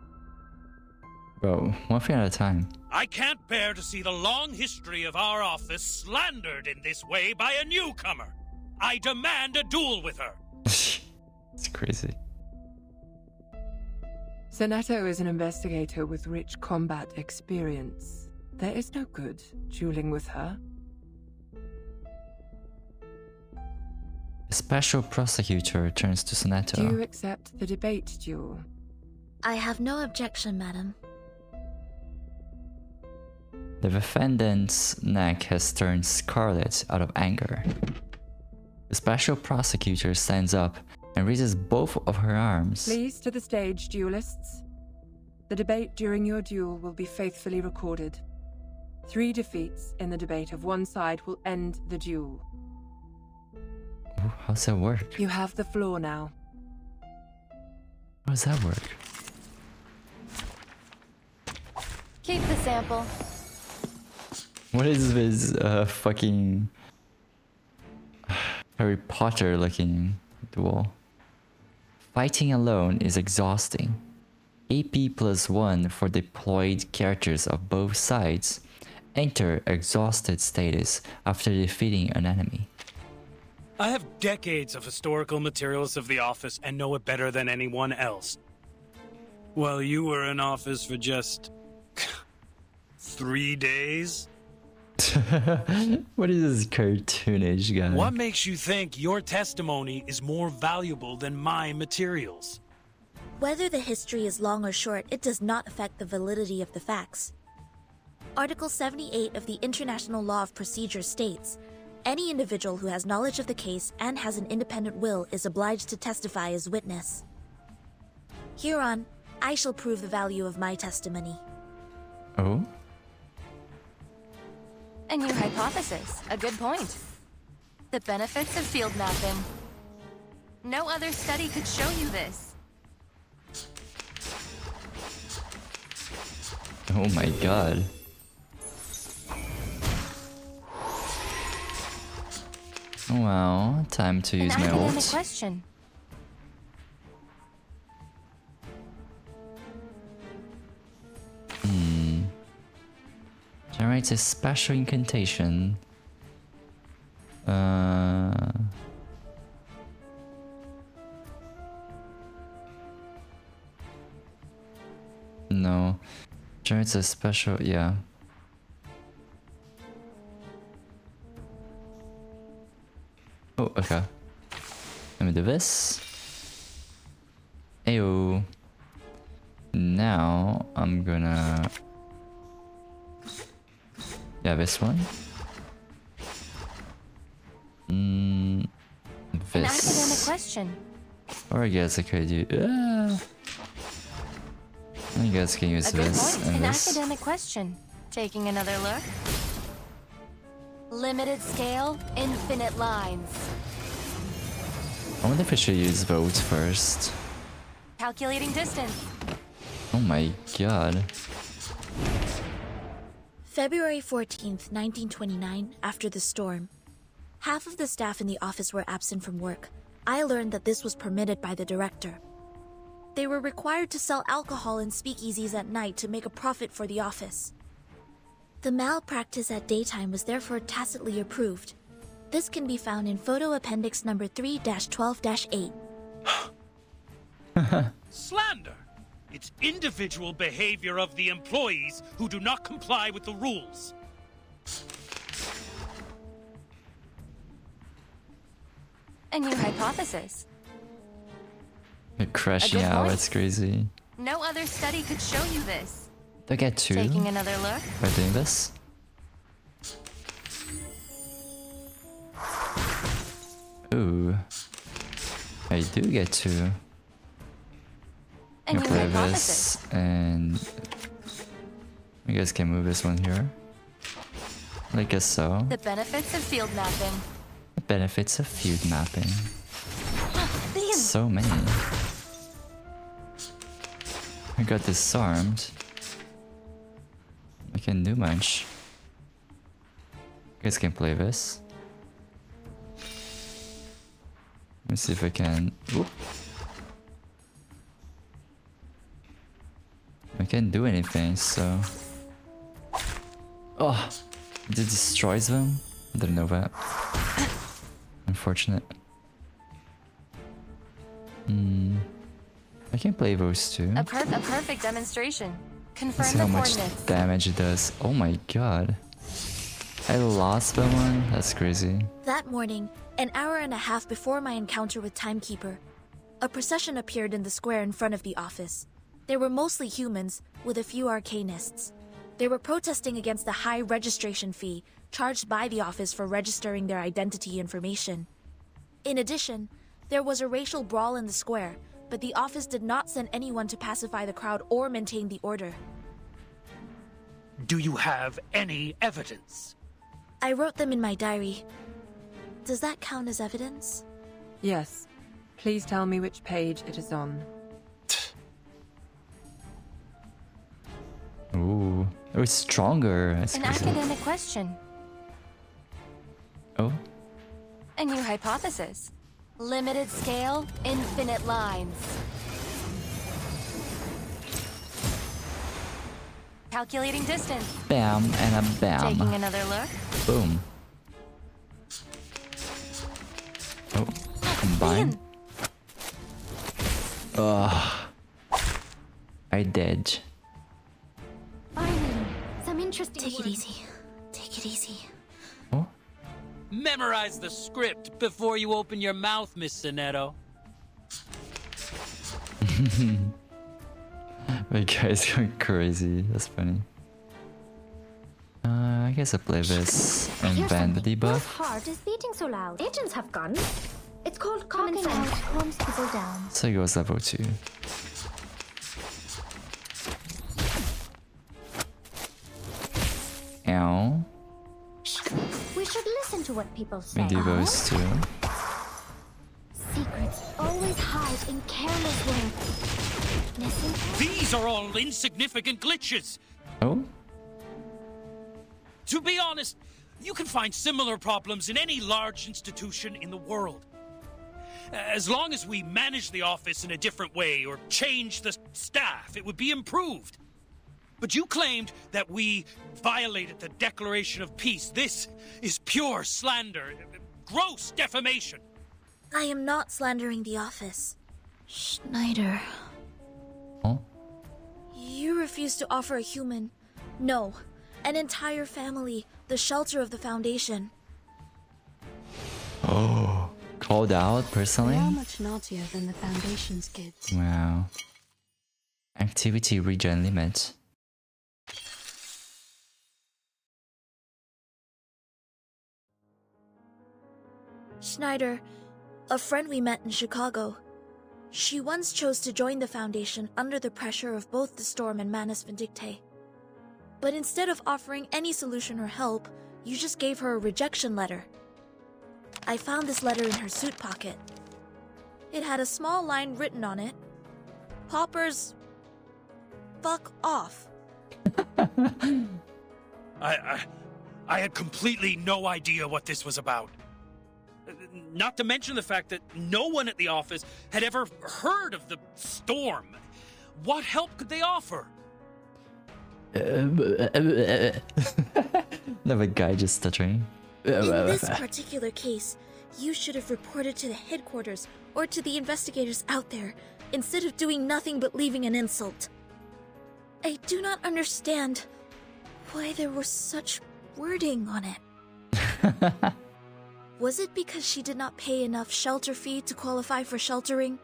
Bro, one thing at a time. I can't bear to see the long history of our office slandered in this way by a newcomer. I demand a duel with her. It's crazy. Soneto is an investigator with rich combat experience. There is no good dueling with her. The special prosecutor turns to Soneto. Do you accept the debate duel? I have no objection, madam. The defendant's neck has turned scarlet out of anger. The special prosecutor stands up and raises both of her arms. Please to the stage, duelists. The debate during your duel will be faithfully recorded. 3 defeats in the debate of one side will end the duel. Ooh, how's that work? You have the floor now. How does that work? Keep the sample. What is this fucking Harry Potter looking duel? Fighting alone is exhausting. AP +1 for deployed characters of both sides. Enter exhausted status after defeating an enemy. I have decades of historical materials of the office and know it better than anyone else. While you were in office for just 3 days? What is this cartoonish guy? What makes you think your testimony is more valuable than my materials? Whether the history is long or short, it does not affect the validity of the facts. Article 78 of the International Law of Procedure states, any individual who has knowledge of the case and has an independent will is obliged to testify as witness. Hereon, I shall prove the value of my testimony. Oh? A new hypothesis. A good point. The benefits of field mapping. No other study could show you this. Oh my god. Well, time to use my academic ult. question. Generates a special incantation. no. Sure, it's a special. Yeah. Oh, okay. Let me do this. Ayo. Now I'm gonna. Yeah, this one. An academic This. question. Or I guess I could do. I guess I can use A good this point. and An this. academic question. Taking another look. Limited scale, infinite lines. I wonder if I should use votes first. Calculating distance. Oh my god. February 14th, 1929, after the storm. Half of the staff in the office were absent from work. I learned that this was permitted by the director. They were required to sell alcohol in speakeasies at night to make a profit for the office. The malpractice at daytime was therefore tacitly approved. This can be found in photo appendix number 3-12-8. Slander! It's individual behavior of the employees who do not comply with the rules. A new hypothesis. You're crashing A good out, point. it's crazy. No other study could show you this. Do I get 2 Taking another look. by doing this? Ooh. I do get 2. A I'm new gonna play hypothesis. this, and you guys can move this one here. I guess so. The benefits of field mapping. The benefits of field mapping. Liam! So many. I got disarmed. I can do much. You guys can play this. Let me see if I can. Oop. I can't do anything, so. Oh! It destroys them? I didn't know that. Unfortunate. I can play those two. A perfect demonstration. Let's Confirm see the how much coordinates. damage it does. Oh my god. I lost that one? That's crazy. That morning, an hour and a half before my encounter with Timekeeper, a procession appeared in the square in front of the office. They were mostly humans, with a few arcanists. They were protesting against the high registration fee charged by the office for registering their identity information. In addition, there was a racial brawl in the square, but the office did not send anyone to pacify the crowd or maintain the order. Do you have any evidence? I wrote them in my diary. Does that count as evidence? Yes. Please tell me which page it is on. Ooh. Oh, it's stronger. That's An crazy. academic question. Oh. A new hypothesis. Limited scale, infinite lines. Calculating distance. Bam and a bam. Taking another look. Boom. Oh. Combine. Ugh. I did. Finally, some interesting Take it work. easy. Take it easy. Memorize the script before you open your mouth, Miss Sonetto. My guy's going crazy. That's funny. I guess I play this and Here's ban the something. debuff. Whose heart is beating so loud? Agents have guns. It's called common sense. Calms people down. So it goes level 2. Ow. We should listen to what people say. We do those two. Secrets always hide in careless ways. Listen. These are all insignificant glitches. Oh? To be honest, you can find similar problems in any large institution in the world. As long as we manage the office in a different way or change the staff, it would be improved. But you claimed that we violated the Declaration of Peace. This is pure slander, gross defamation. I am not slandering the office. Schneider. Huh? You refuse to offer a human, no, an entire family, the shelter of the Foundation. Oh, called out personally? They are much naughtier than the Foundation's kids. Wow. Activity regen limit. Schneider, a friend we met in Chicago. She once chose to join the Foundation under the pressure of both the Storm and Manus Vindictae. But instead of offering any solution or help, you just gave her a rejection letter. I found this letter in her suit pocket. It had a small line written on it. Poppers... fuck off. I had completely no idea what this was about. Not to mention the fact that no one at the office had ever heard of the Storm. What help could they offer? Another guy just stuttering. In this particular case, you should have reported to the headquarters or to the investigators out there, instead of doing nothing but leaving an insult. I do not understand why there was such wording on it. Was it because she did not pay enough shelter fee to qualify for sheltering?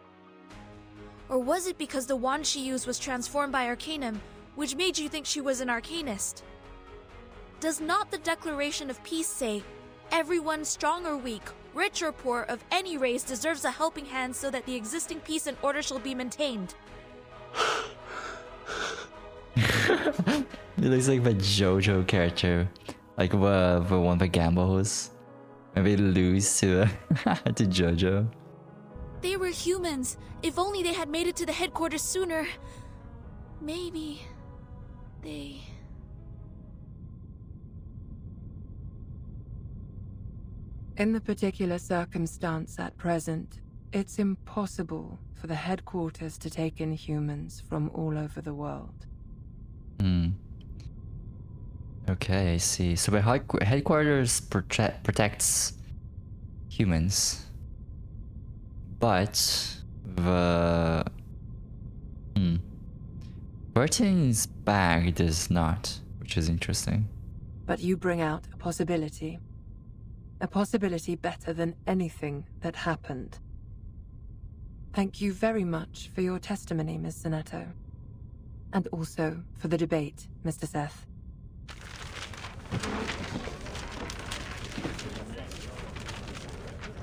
Or was it because the wand she used was transformed by Arcanum, which made you think she was an Arcanist? Does not the Declaration of Peace say, everyone strong or weak, rich or poor, of any race deserves a helping hand so that the existing peace and order shall be maintained? It looks like the JoJo character, like the one that gambles. Maybe lose to to JoJo. They were humans. If only they had made it to the headquarters sooner. Maybe they... In the particular circumstance at present, it's impossible for the headquarters to take in humans from all over the world. Okay, I see. So the headquarters protects humans, but the Burton's bag does not, which is interesting. But you bring out a possibility better than anything that happened. Thank you very much for your testimony, Ms. Zanetto, and also for the debate, Mr. Seth.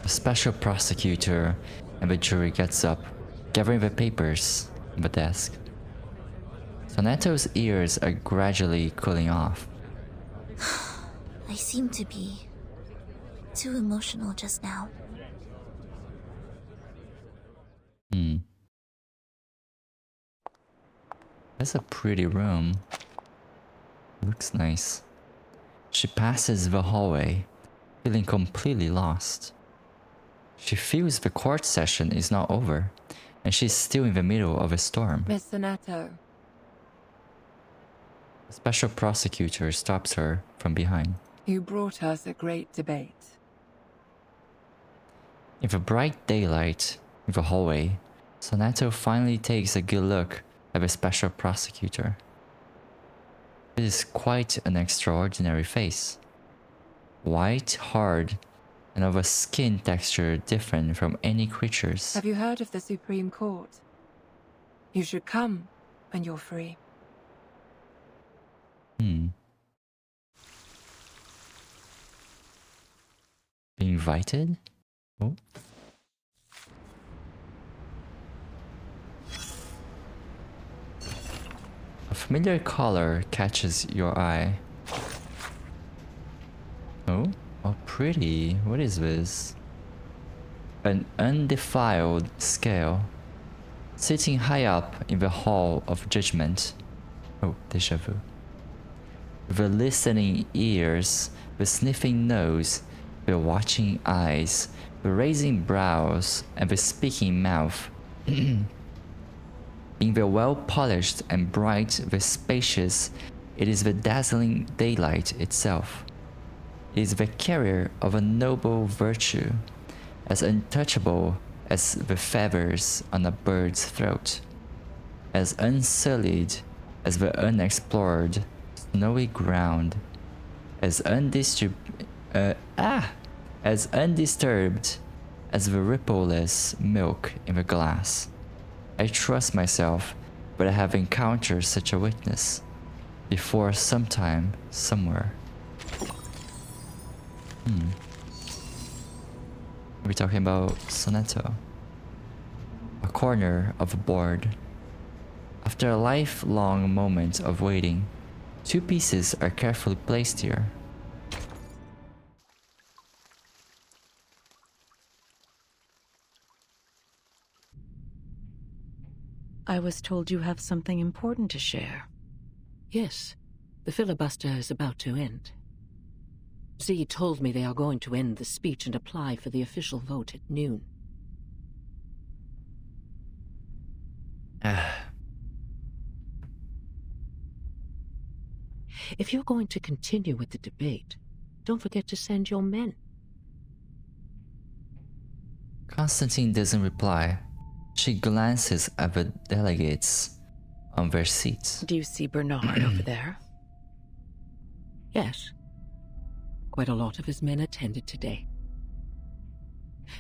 The special prosecutor and the jury gets up, gathering the papers on the desk. Sonato's ears are gradually cooling off. I seem to be too emotional just now. That's a pretty room. Looks nice. She passes the hallway, feeling completely lost. She feels the court session is not over, and she's still in the middle of a storm. Miss Zanetto. The special prosecutor stops her from behind. You brought us a great debate. In the bright daylight in the hallway, Sonato finally takes a good look at the special prosecutor. It is quite an extraordinary face. White, hard, and of a skin texture different from any creature's. Have you heard of the Supreme Court? You should come when you're free. Invited? Oh. A familiar color catches your eye. Oh, pretty. What is this? An undefiled scale. Sitting high up in the hall of judgment. Oh, déjà vu. The listening ears, the sniffing nose, the watching eyes, the raising brows, and the speaking mouth. In the well-polished and bright, the spacious, it is the dazzling daylight itself. It is the carrier of a noble virtue, as untouchable as the feathers on a bird's throat, as unsullied as the unexplored, snowy ground, as undisturbed as the rippleless milk in the glass. I trust myself, but I have encountered such a witness before, sometime, somewhere. We're talking about Sonetto. A corner of a board. After a lifelong moment of waiting, 2 pieces are carefully placed here. I was told you have something important to share. Yes, the filibuster is about to end. Z told me they are going to end the speech and apply for the official vote at noon. If you're going to continue with the debate, don't forget to send your men. Constantine doesn't reply. She glances at the delegates on their seats. Do you see Bernard over there? Yes. Quite a lot of his men attended today.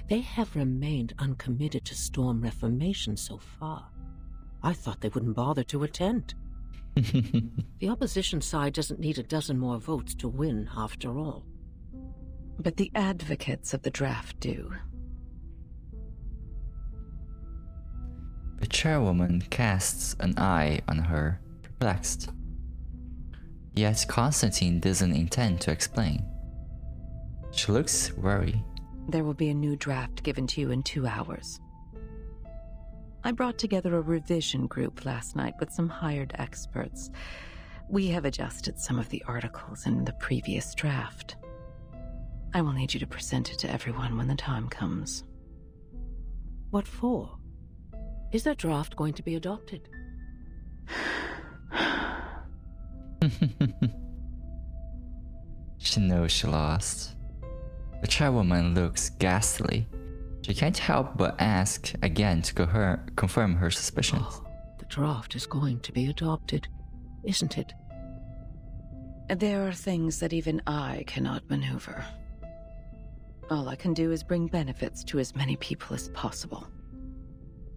They have remained uncommitted to Storm Reformation so far. I thought they wouldn't bother to attend. The opposition side doesn't need a dozen more votes to win, after all. But the advocates of the draft do. The chairwoman casts an eye on her, perplexed. Yet Constantine doesn't intend to explain. She looks worried. There will be a new draft given to you in 2 hours. I brought together a revision group last night with some hired experts. We have adjusted some of the articles in the previous draft. I will need you to present it to everyone when the time comes. What for? Is that draft going to be adopted? She knows she lost. The chairwoman looks ghastly. She can't help but ask again to confirm her suspicions. Oh, the draft is going to be adopted, isn't it? There are things that even I cannot maneuver. All I can do is bring benefits to as many people as possible.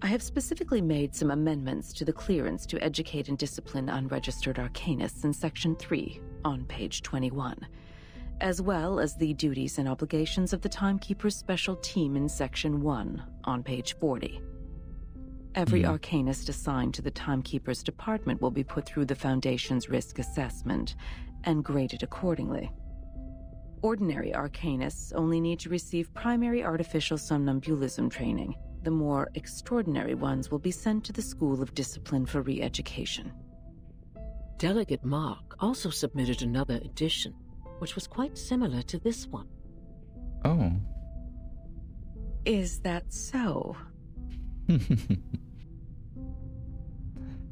I have specifically made some amendments to the clearance to educate and discipline unregistered arcanists in Section 3 on page 21, as well as the duties and obligations of the Timekeeper's special team in Section 1 on page 40. Every arcanist assigned to the Timekeeper's department will be put through the Foundation's risk assessment and graded accordingly. Ordinary arcanists only need to receive primary artificial somnambulism training. The more extraordinary ones will be sent to the School of Discipline for re-education. Delegate Mark also submitted another edition, which was quite similar to this one. Oh. Is that so? It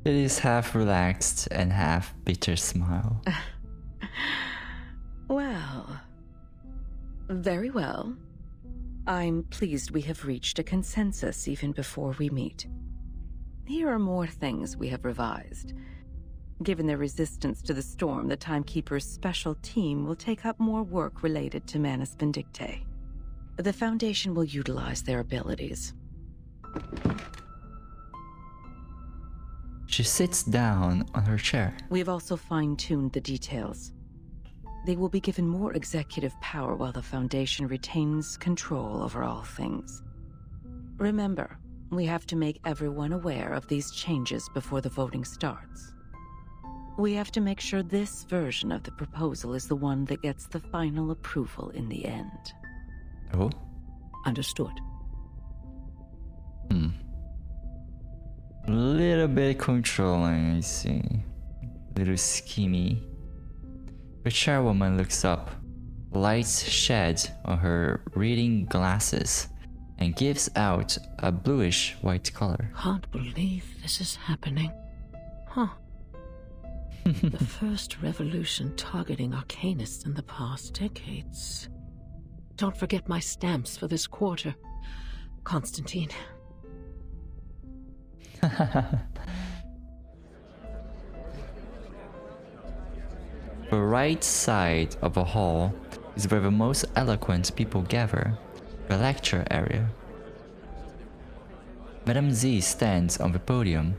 is half relaxed and half bitter smile. Well, very well. I'm pleased we have reached a consensus even before we meet. Here are more things we have revised. Given their resistance to the storm, the Timekeeper's special team will take up more work related to Manus Vindictae. The Foundation will utilize their abilities. She sits down on her chair. We've also fine-tuned the details. They will be given more executive power while the Foundation retains control over all things. Remember, we have to make everyone aware of these changes before the voting starts. We have to make sure this version of the proposal is the one that gets the final approval in the end. Oh? Understood. Little bit controlling, I see. Little schemy. The chairwoman looks up, lights shed on her reading glasses, and gives out a bluish-white color. Can't believe this is happening. Huh. The first revolution targeting arcanists in the past decades. Don't forget my stamps for this quarter, The right side of the hall is where the most eloquent people gather, the lecture area. Madame Z stands on the podium.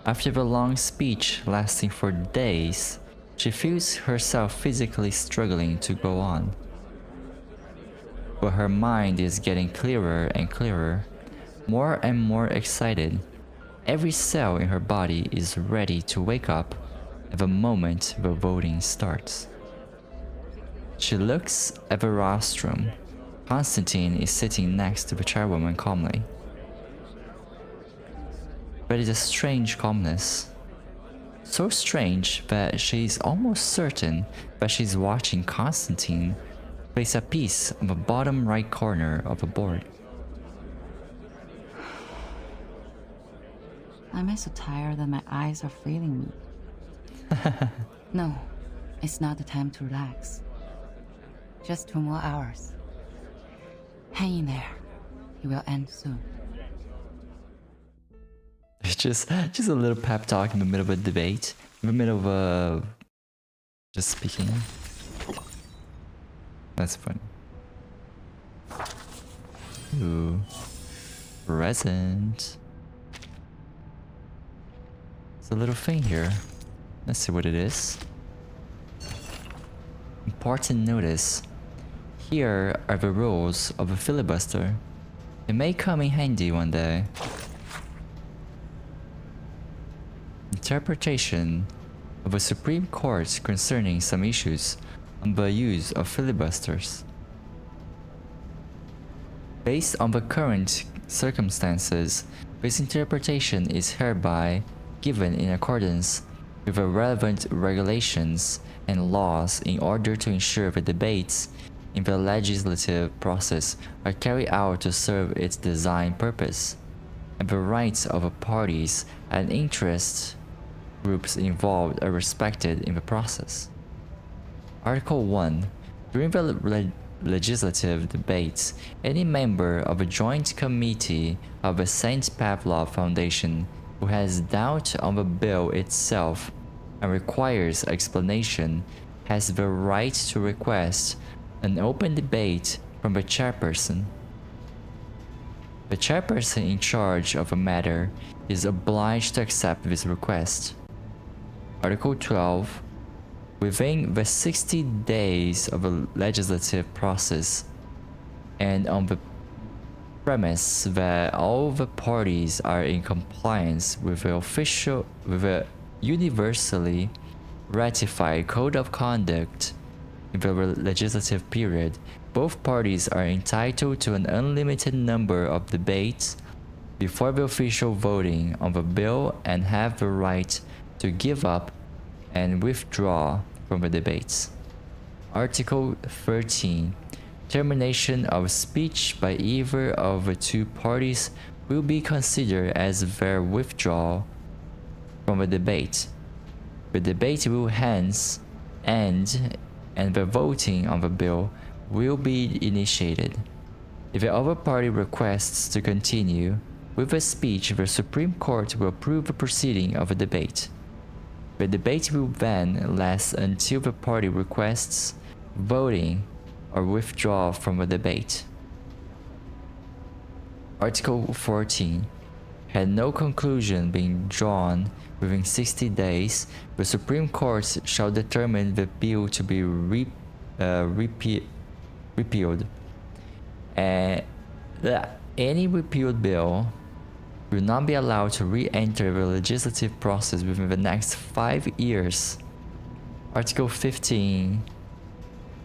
After the long speech lasting for days, she feels herself physically struggling to go on. But her mind is getting clearer and clearer, more and more excited. Every cell in her body is ready to wake up at the moment the voting starts. She looks at the rostrum. Constantine is sitting next to the chairwoman calmly. But it's a strange calmness. So strange that she's almost certain that she's watching Constantine place a piece on the bottom right corner of the board. Am I so tired that my eyes are failing me? No, it's not the time to relax. Just 2 more hours. Hang in there. It will end soon. It's just a little pep talk in the middle of a debate, in the middle of just speaking. That's funny. Ooh, present. There's a little thing here. Let's see what it is. Important notice. Here are the rules of a filibuster. It may come in handy one day. Interpretation of a Supreme Court concerning some issues on the use of filibusters. Based on the current circumstances, this interpretation is hereby given in accordance with the relevant regulations and laws in order to ensure the debates in the legislative process are carried out to serve its designed purpose, and the rights of the parties and interest groups involved are respected in the process. Article 1. During the legislative debates, any member of a joint committee of the St. Pavlov Foundation who has doubt on the bill itself and requires explanation has the right to request an open debate from the chairperson. The chairperson in charge of a matter is obliged to accept this request. Article 12. Within the 60 days of a legislative process, and on the premise that all the parties are in compliance with the universally ratified Code of Conduct in the legislative period, both parties are entitled to an unlimited number of debates before the official voting on the bill and have the right to give up and withdraw from the debates. Article 13. Termination of speech by either of the two parties will be considered as their withdrawal from the debate. The debate will hence end and the voting on the bill will be initiated. If the other party requests to continue with the speech, the Supreme Court will approve the proceeding of a debate. The debate will then last until the party requests voting or withdraw from the debate. Article 14. Had no conclusion been drawn within 60 days, the Supreme Court shall determine the bill to be repealed. Any repealed bill will not be allowed to re-enter the legislative process within the next 5 years. Article 15.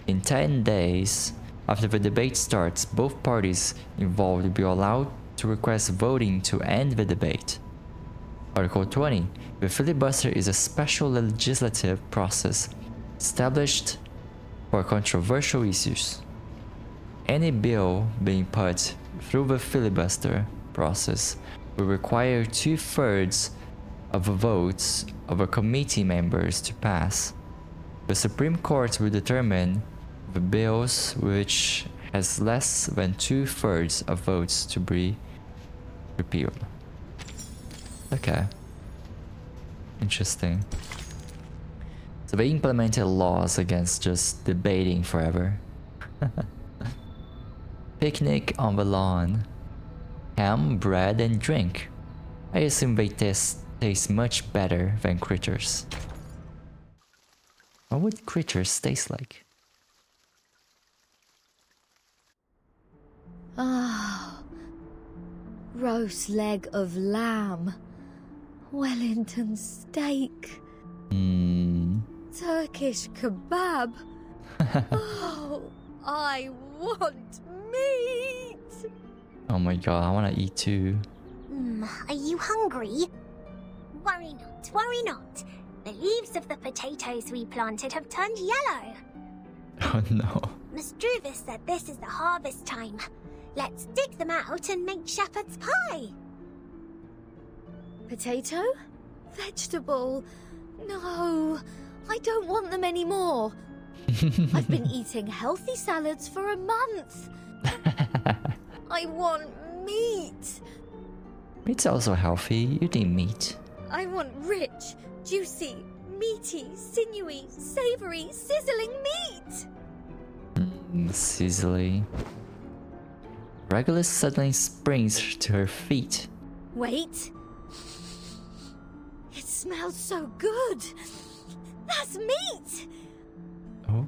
In 10 days after the debate starts, both parties involved will be allowed to request voting to end the debate. Article 20. The filibuster is a special legislative process established for controversial issues. Any bill being put through the filibuster process will require 2/3 of the votes of the committee members to pass. The Supreme Court will determine the bills which has less than 2/3 of votes to be repealed. Okay. Interesting. So they implemented laws against just debating forever. Picnic on the lawn. Ham, bread, and drink. I assume they taste much better than critters. What would critters taste like? Ah, roast leg of lamb, Wellington steak, Turkish kebab. Oh, I want meat! Oh my god, I wanna eat too. Are you hungry? Worry not. The leaves of the potatoes we planted have turned yellow. Oh no. Miss Druvis said this is the harvest time. Let's dig them out and make shepherd's pie. Potato? Vegetable? No, I don't want them anymore. I've been eating healthy salads for a month. I want meat. Meat's also healthy. You need meat. I want rich, juicy, meaty, sinewy, savory, sizzling meat. Sizzling. Regulus suddenly springs to her feet. Wait. It smells so good. That's meat. Oh.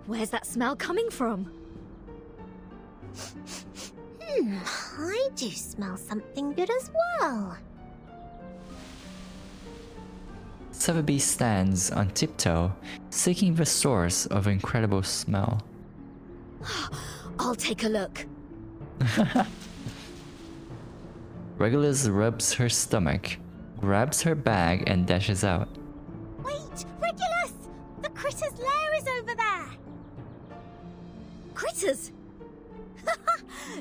Where's that smell coming from? I do smell something good as well. Sotheby stands on tiptoe, seeking the source of incredible smell. I'll take a look. Regulus rubs her stomach, grabs her bag, and dashes out. Wait, Regulus! The critter's lair is over there! Critters?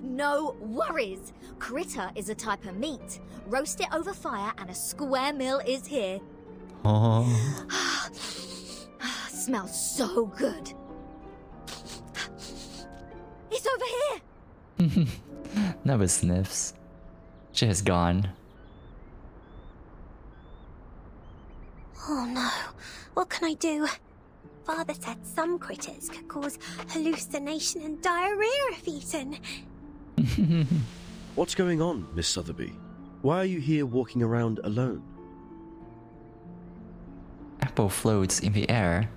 No worries. Critter is a type of meat. Roast it over fire and a square meal is here. Oh. Smells so good. It's over here. Never sniffs. She has gone. Oh no, what can I do? Father said some critters could cause hallucination and diarrhea if eaten. What's going on, Miss Sotheby? Why are you here walking around alone? Apple floats in the air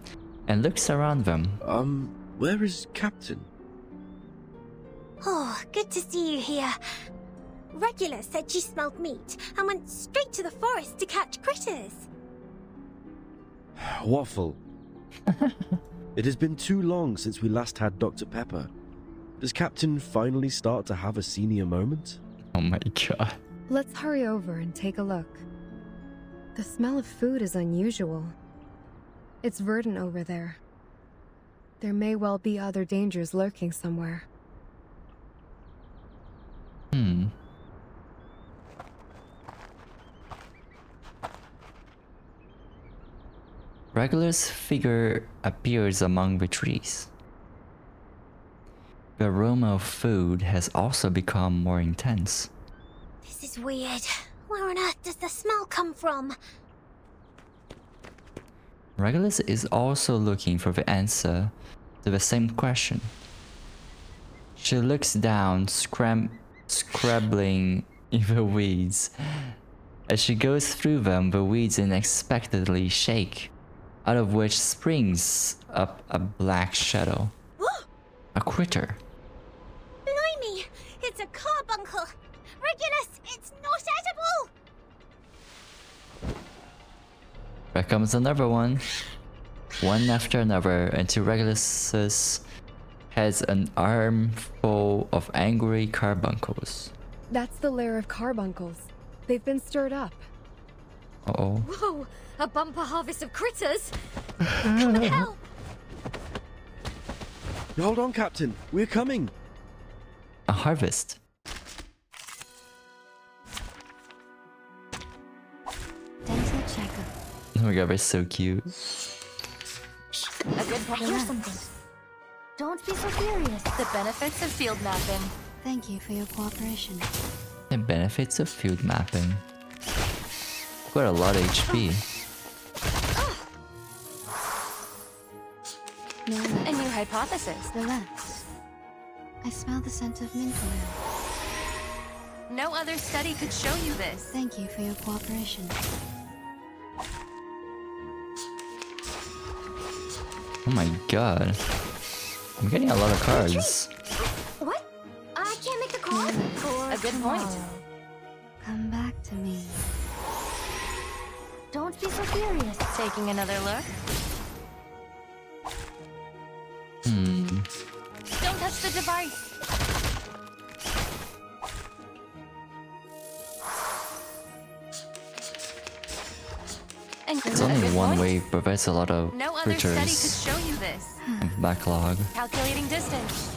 and looks around them. Where is Captain? Oh, good to see you here. Regulus said you smelled meat and went straight to the forest to catch critters. Waffle. It has been too long since we last had Dr. Pepper. Does Captain finally start to have a senior moment? Oh my god. Let's hurry over and take a look. The smell of food is unusual. It's verdant over there. There may well be other dangers lurking somewhere. Regulus' figure appears among the trees. The aroma of food has also become more intense. This is weird. Where on earth does the smell come from? Regulus is also looking for the answer to the same question. She looks down, scrabbling in the weeds. As she goes through them, the weeds unexpectedly shake, out of which springs up a black shadow. A critter. Blimey! It's a carbuncle! Regulus, it's not edible! There comes another one. One after another, until Regulus has an armful of angry carbuncles. That's the lair of carbuncles. They've been stirred up. Uh-oh. Whoa! A bumper harvest of critters! Come and help! Hold on, Captain. We're coming. A harvest. Dental checker. Oh my god, they're so cute. A good point. Here's something. Don't be so furious. The benefits of field mapping. Thank you for your cooperation. The benefits of field mapping. Got a lot of HP. No, A new hypothesis. relax. I smell the scent of mint oil. No other study could show you this. Thank you for your cooperation. Oh my god. I'm getting a lot of cards. What? I can't make a call? A good point. Come back to me. Don't be so furious. Taking another look. Don't touch the device. And It's only a good one point. way provides a lot of No other study could creatures show you this. and backlog. Calculating distance.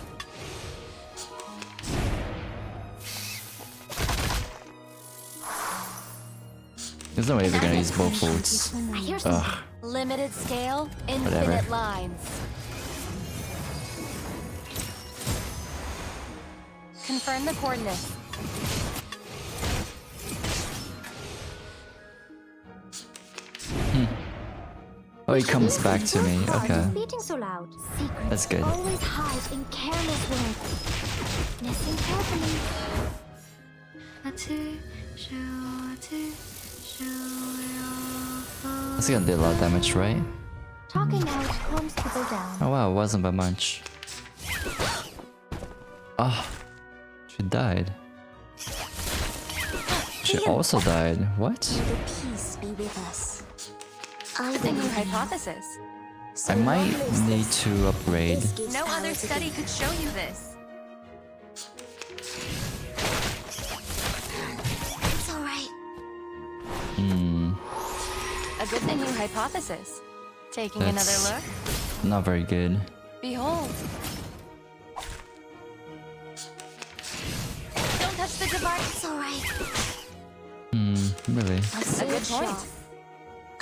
There's no way we're gonna use both votes. Ugh. Limited scale, infinite Whatever. lines. Confirm the coordinates. Oh, he comes back to me. Heart Okay. is beating so loud. Secrets That's good. always hide in careless work. Listen carefully. That's gonna do a lot of damage, right? Talking out calms people down. Oh wow, it wasn't by much. Oh, she died. She also died. What? May the peace be with us. A new hypothesis. I might need to upgrade. No other study could show you this. It's alright. A new hypothesis. Taking That's another look. not very good. Behold. Don't touch the device. It's alright. Really? A good point.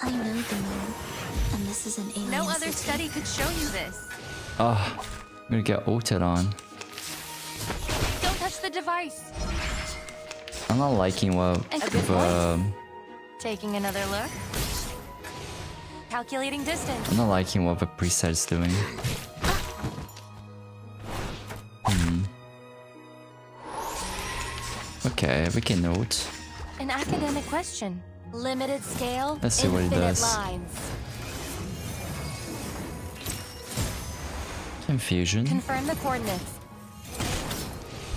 I know the moon, and this is an alien No other city. study could show you this. Oh, I'm gonna get ulted on. Don't touch the device. I'm not liking what A good the Taking another look. Calculating distance. I'm not liking what the preset is doing. Okay, we can note. An academic question. Limited scale, Let's see what it infinite does. lines. Confusion. Confirm the coordinates.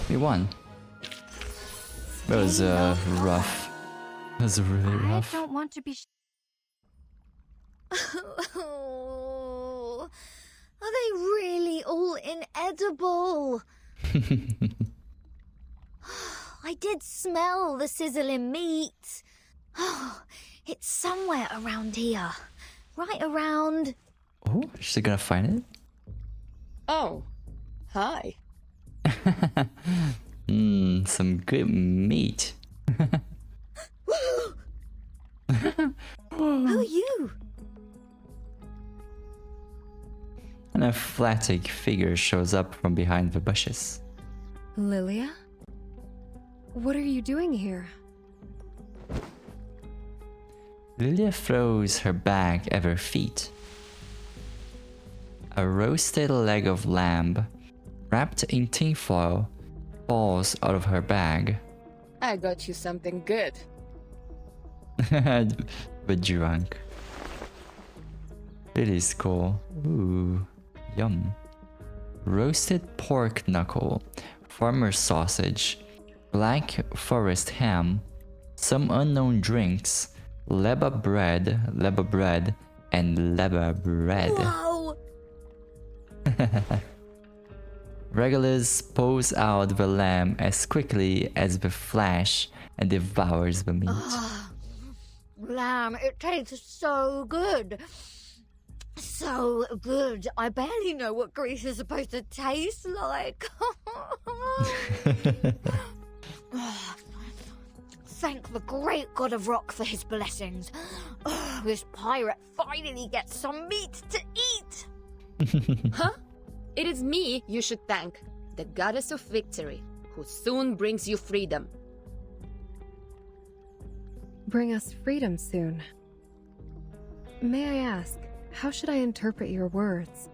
We won. That was rough. That was really I rough. don't want to be. Are they really all inedible? I did smell the sizzling meat. It's somewhere around here. Right around. Oh, is she gonna find it? Oh, hi. Some good meat. Who are you? An athletic figure shows up from behind the bushes. Lilia? What are you doing here? Lilia throws her bag at her feet. A roasted leg of lamb, wrapped in tinfoil, falls out of her bag. I got you something good. But drunk. It is cool. Ooh, yum. Roasted pork knuckle, farmer's sausage, black forest ham, some unknown drinks, leba bread, and leba bread. Whoa! Regulus pulls out the lamb as quickly as the flash and devours the meat. Lamb, it tastes so good. So good. I barely know what grease is supposed to taste like. Thank the great god of rock for his blessings. This pirate finally gets some meat to eat. Huh? It is me you should thank, the goddess of victory, who soon brings you freedom. Bring us freedom soon. May I ask, how should I interpret your words?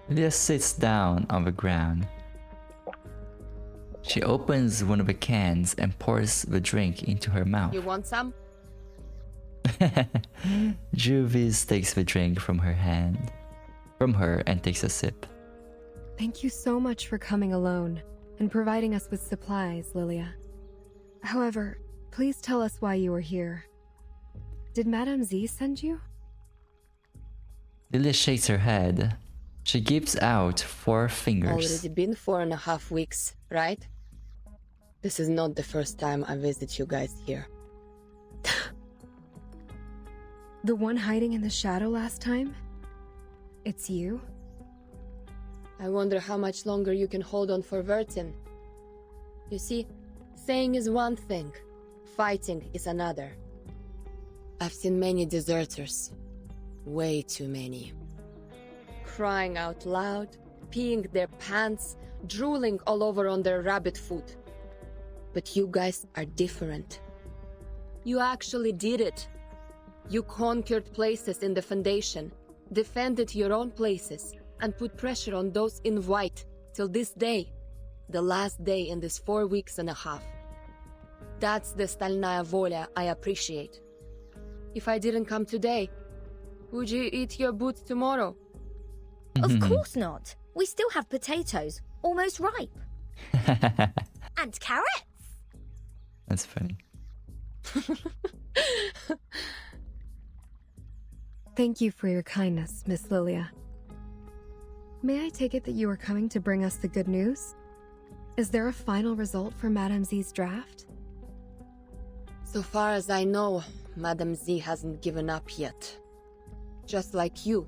Lilia sits down on the ground. She opens one of the cans and pours the drink into her mouth. You want some? Juvis takes the drink from her and takes a sip. Thank you so much for coming alone and providing us with supplies, Lilia. However, please tell us why you are here. Did Madame Z send you? Lilia shakes her head. She gives out 4 fingers. Already been 4.5 weeks, right? This is not the first time I visit you guys here. The one hiding in the shadow last time? It's you? I wonder how much longer you can hold on for Vertin. You see, saying is one thing, fighting is another. I've seen many deserters. Way too many. Crying out loud, peeing their pants, drooling all over on their rabbit food. But you guys are different. You actually did it. You conquered places in the Foundation, defended your own places, and put pressure on those in white till this day, the last day in this 4.5 weeks. That's the Stalnaya Volia I appreciate. If I didn't come today, would you eat your boots tomorrow? Of course not. We still have potatoes, almost ripe. And carrots. That's funny. Thank you for your kindness, Miss Lilia. May I take it that you are coming to bring us the good news? Is there a final result for Madame Z's draft? So far as I know, Madame Z hasn't given up yet. Just like you.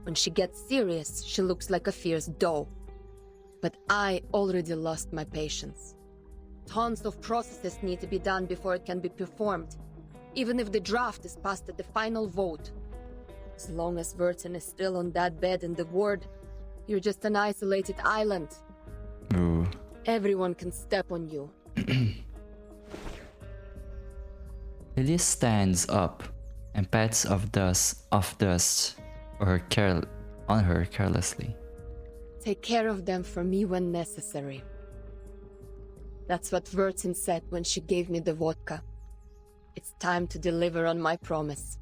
When she gets serious, she looks like a fierce doe. But I already lost my patience. Tons of processes need to be done before it can be performed, even if the draft is passed at the final vote. As long as Vertin is still on that bed in the ward, you're just an isolated island. Ooh. Everyone can step on you. Lilia stands up and pats off dust on her carelessly. Take care of them for me when necessary. That's what Vertin said when she gave me the vodka. It's time to deliver on my promise.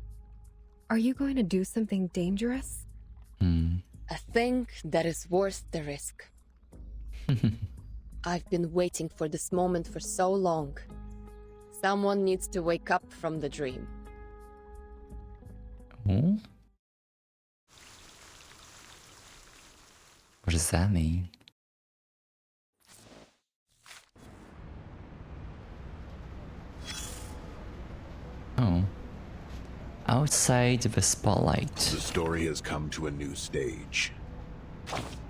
Are you going to do something dangerous? A thing that is worth the risk. I've been waiting for this moment for so long. Someone needs to wake up from the dream. Hmm? What does that mean? Oh. Outside the spotlight. The story has come to a new stage.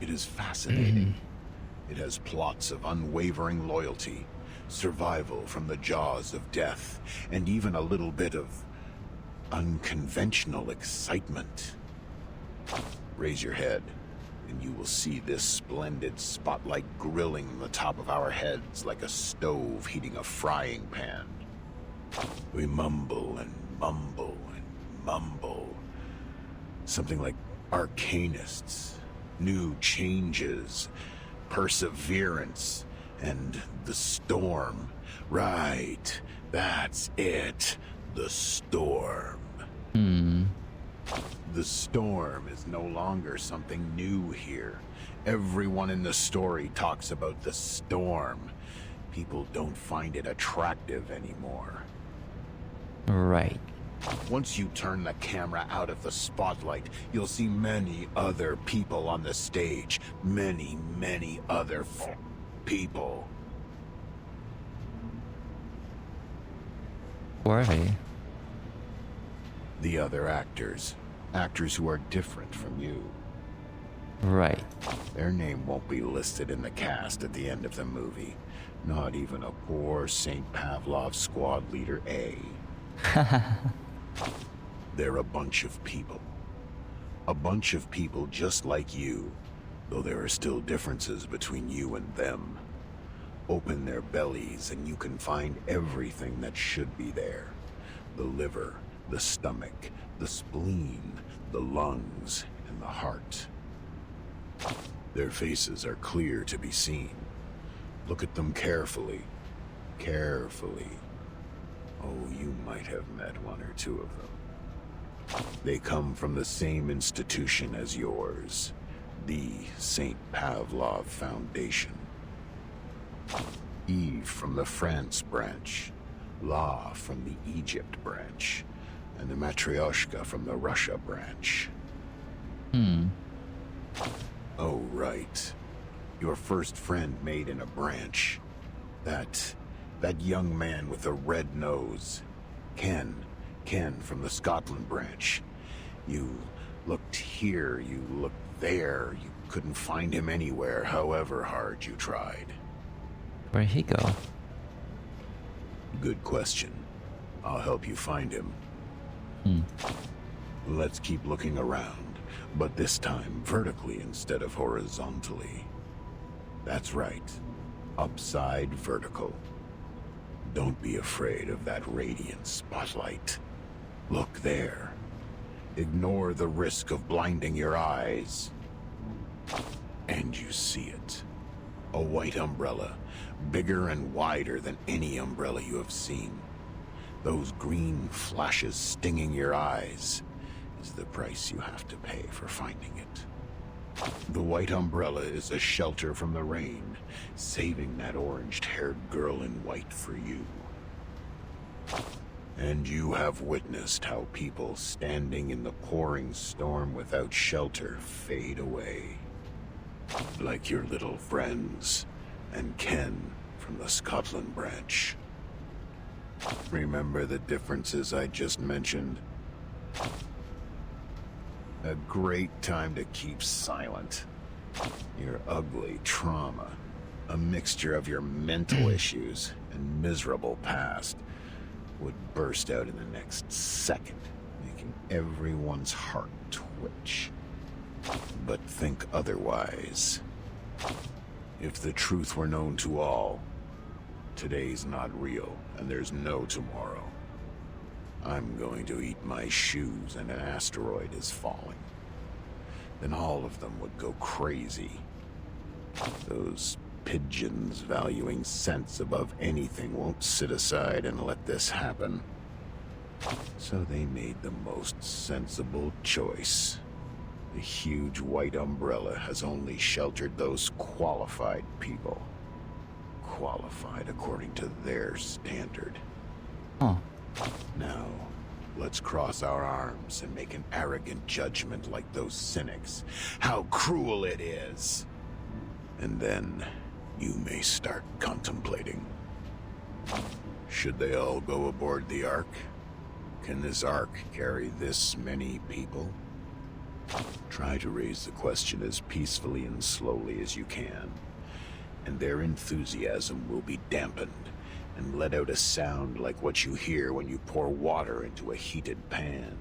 It is fascinating. It has plots of unwavering loyalty, survival from the jaws of death, and even a little bit of unconventional excitement. Raise your head, and you will see this splendid spotlight grilling the top of our heads like a stove heating a frying pan. We mumble and mumble and mumble. Something like arcanists, new changes, perseverance, and the storm. Right, that's it, the storm. The storm is no longer something new here. Everyone in the story talks about the storm. People don't find it attractive anymore. Right. Once you turn the camera out of the spotlight, you'll see many other people on the stage. Many, many other people. Who are they? The other actors. Actors who are different from you. Right. Their name won't be listed in the cast at the end of the movie. Not even a poor St. Pavlov Squad Leader A. They're a bunch of people. A bunch of people just like you, though there are still differences between you and them. Open their bellies and you can find everything that should be there. The liver, The stomach, the spleen, the lungs, and the heart. Their faces are clear to be seen. Look at them carefully. Carefully. Oh, you might have met one or two of them. They come from the same institution as yours, the St. Pavlov Foundation. Eve from the France branch, La from the Egypt branch, and the Matryoshka from the Russia branch. Oh, right. Your first friend made in a branch. That young man with a red nose. Ken from the Scotland branch. You looked here, you looked there. You couldn't find him anywhere, however hard you tried. Where'd he go? Good question. I'll help you find him. Let's keep looking around, but this time vertically instead of horizontally. That's right. Upside vertical. Don't be afraid of that radiant spotlight. Look there. Ignore the risk of blinding your eyes. And you see it. A white umbrella, bigger and wider than any umbrella you have seen. Those green flashes stinging your eyes is the price you have to pay for finding it. The white umbrella is a shelter from the rain, saving that orange-haired girl in white for you. And you have witnessed how people standing in the pouring storm without shelter fade away. Like your little friends, and Ken from the Scotland branch. Remember the differences I just mentioned? A great time to keep silent. Your ugly trauma, a mixture of your mental issues and miserable past, would burst out in the next second, making everyone's heart twitch. But think otherwise. If the truth were known to all, today's not real, and there's no tomorrow. I'm going to eat my shoes and an asteroid is falling. Then all of them would go crazy. Those pigeons valuing sense above anything won't sit aside and let this happen. So they made the most sensible choice. The huge white umbrella has only sheltered those qualified people. Qualified according to their standard. Now, let's cross our arms and make an arrogant judgment like those cynics. How cruel it is! And then, you may start contemplating. Should they all go aboard the Ark? Can this Ark carry this many people? Try to raise the question as peacefully and slowly as you can, and their enthusiasm will be dampened and let out a sound like what you hear when you pour water into a heated pan.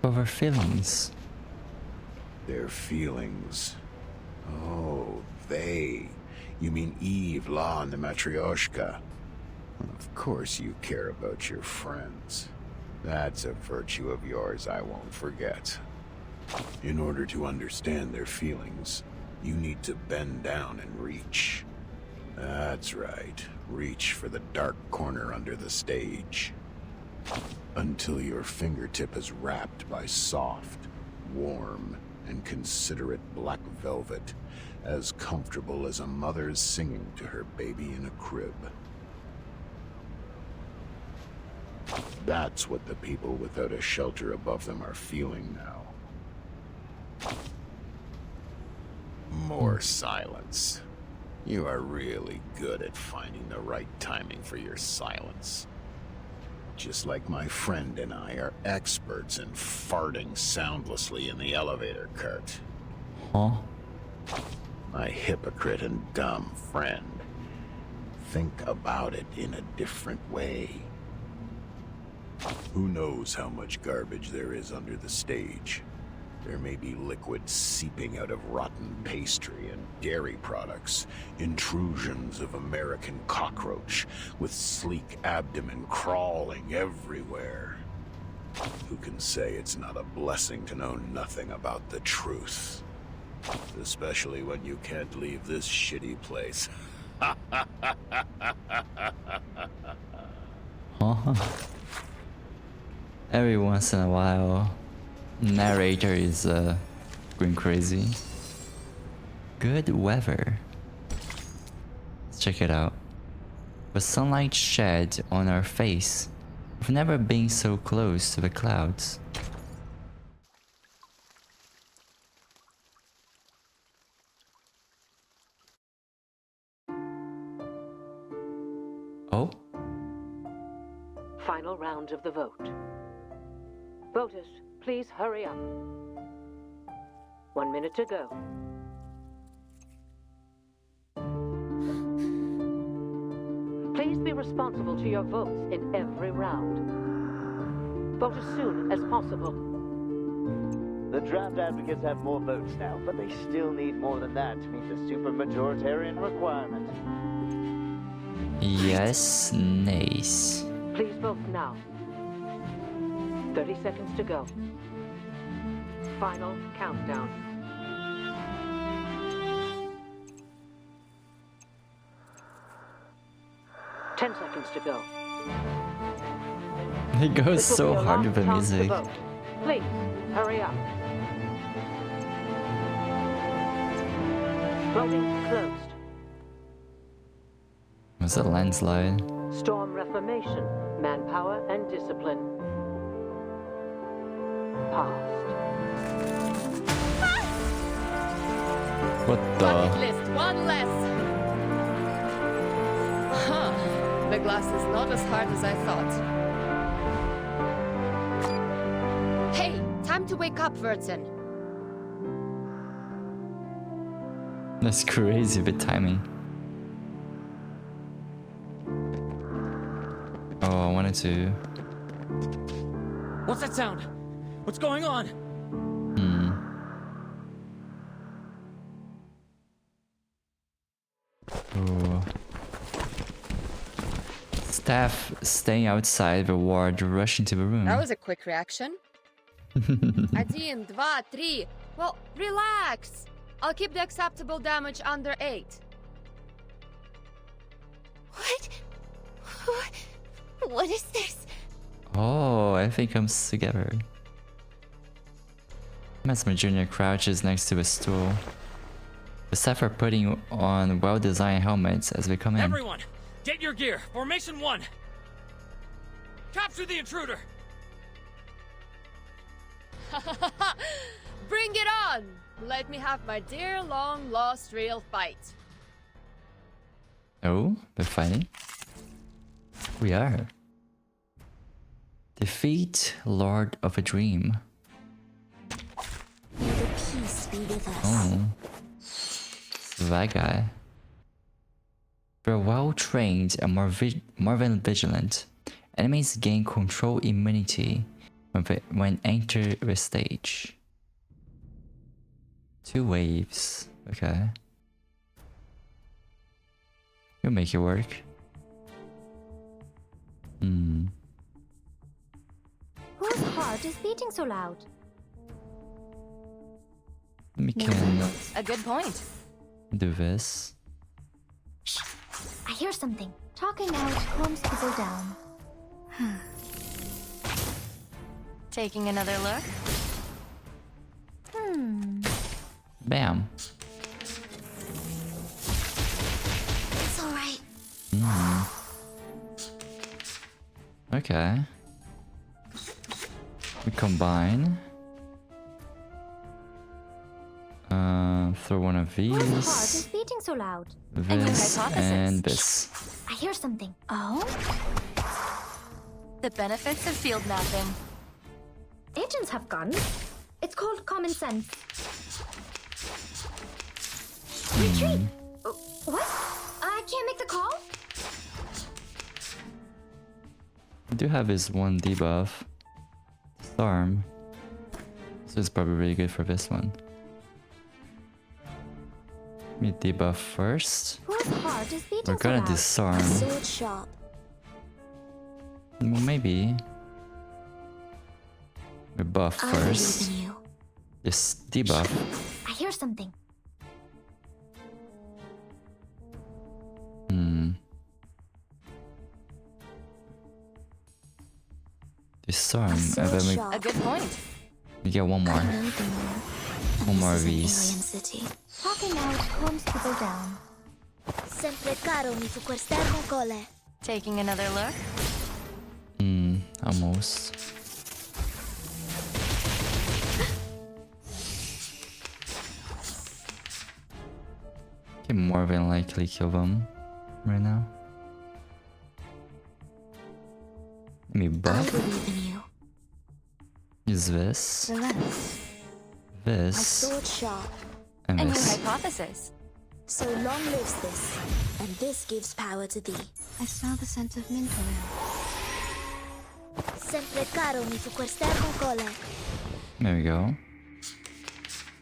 Over feelings. Their feelings. Oh, they. You mean Eve, La, and the Matryoshka. Of course you care about your friends. That's a virtue of yours I won't forget. In order to understand their feelings, you need to bend down and reach. That's right. Reach for the dark corner under the stage. Until your fingertip is wrapped by soft, warm, and considerate black velvet, as comfortable as a mother's singing to her baby in a crib. That's what the people without a shelter above them are feeling now. More silence. You are really good at finding the right timing for your silence. Just like my friend and I are experts in farting soundlessly in the elevator cart. Huh? My hypocrite and dumb friend. Think about it in a different way. Who knows how much garbage there is under the stage? There may be liquid seeping out of rotten pastry and dairy products, intrusions of American cockroach with sleek abdomen crawling everywhere. Who can say it's not a blessing to know nothing about the truth? Especially when you can't leave this shitty place. Every once in a while, narrator is going crazy. Good weather. Let's check it out. With sunlight shed on our face, we've never been so close to the clouds. Oh? Final round of the vote. Voters, please hurry up. 1 minute to go. Please be responsible to your votes in every round. Vote as soon as possible. The draft advocates have more votes now, but they still need more than that to meet the supermajoritarian requirement. Yes, nice. Please vote now. 30 seconds to go. Final countdown. Ten seconds to go. He goes so hard with the music. Please, hurry up. Voting closed. Was a landslide? Storm Reformation, Manpower and Discipline. Passed. What Bucket the? list, one less. Huh. The glass is not as hard as I thought. Hey, time to wake up, Vertin. That's crazy with timing. Oh, I wanted to. What's that sound? What's going on? Oh. Staff staying outside the ward rush into the room. That was a quick reaction. 1, 2, 3. Well, relax. I'll keep the acceptable damage under 8. What is this? Oh, everything comes together. Mesmer Jr. crouches next to a stool. The staff are putting on well-designed helmets as they come in. Everyone, get your gear. Formation 1. Capture the intruder. Bring it on! Let me have my dear long-lost real fight. Oh, we're fighting? We are. Defeat Lord of a Dream. May the peace be with us. Oh. That guy. They're well trained and more vigilant. Enemies gain control immunity when enter the stage. 2 waves. Okay. You'll make it work. Whose heart is beating so loud? We can A good point. do this. I hear something. Talking out calms people down. Taking another look? Bam. It's alright. Okay. We combine. Throw one of Whose heart is these. beating so loud? This and this. I hear something. Oh? The benefits of field mapping. Agents have guns. It's called common sense. Retreat! What? I can't make the call? We do have his one debuff. Storm. So it's probably really good for this one. Let me debuff first. Whose heart is beating We're gonna so loud? disarm. A sword sharp. Well, maybe. We buff I first. believe in you. Just debuff. I hear something. Disarm, and then A good point. we get one more. One more of these. City. Talking out calms people down. Sempre caro mi su quest'ermo cole. Taking another look? Almost. Can more than likely kill them right now. Let me I buff. believe in you. Use this. Relax. My This. sword sharp. And A new this. hypothesis. So long lives this, and this gives power to thee. I smell the scent of mint oil. Sempre caro mi su quest'ermo cole. There we go.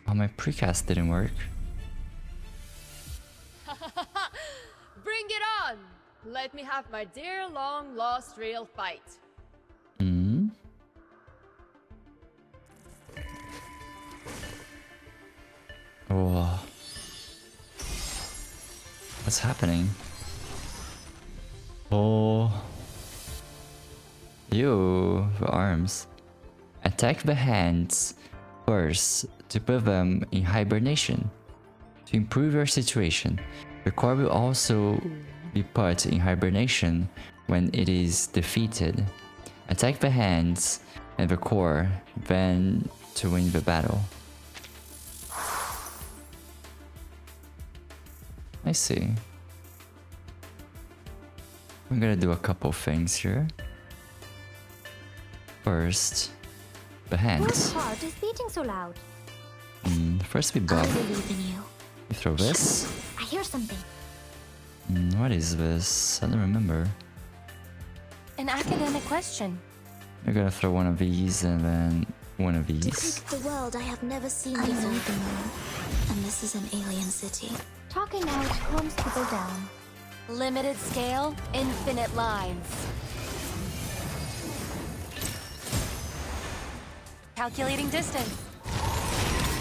Oh, my precast didn't work. Bring it on! Let me have my dear long lost real fight. Oh. What's happening? Oh. You, the arms. Attack the hands first to put them in hibernation. To improve your situation, the core will also be put in hibernation when it is defeated. Attack the hands and the core, then to win the battle. I see. I'm gonna do a couple things here. First, the Whose hands. heart is beating so loud? First we I buff. believe in you. We throw this. I hear something. What is this? I don't remember. An academic question. We're gonna throw one of these and then one of these. Depict the world I have never seen before. And this is an alien city. Talking out calms people down. Limited scale, infinite lines. Calculating distance.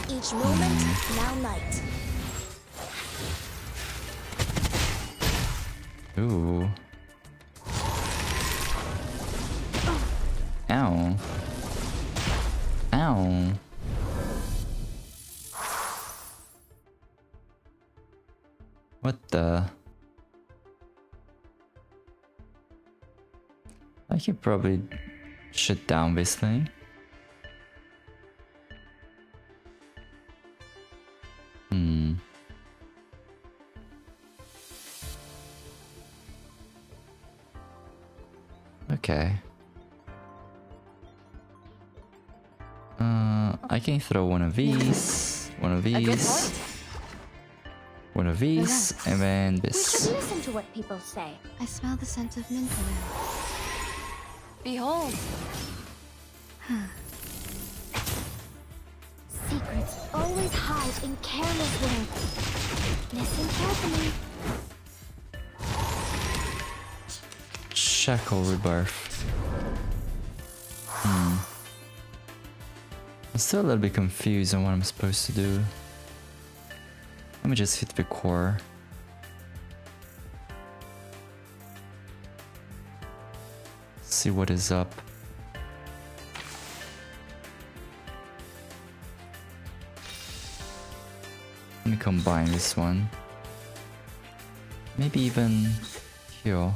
Each moment, now light. Ooh. Ow. Ow. What the? I could probably shut down this thing. Okay. I can throw one of these, one of these, one of these, and then We this. should listen to what people say. I smell the scent of mint oil. Behold. Secrets always hide in careless words. Listen carefully. Shackle rebirth. I'm still a little bit confused on what I'm supposed to do. Let me just hit the core. See what is up. Let me combine this one. Maybe even heal.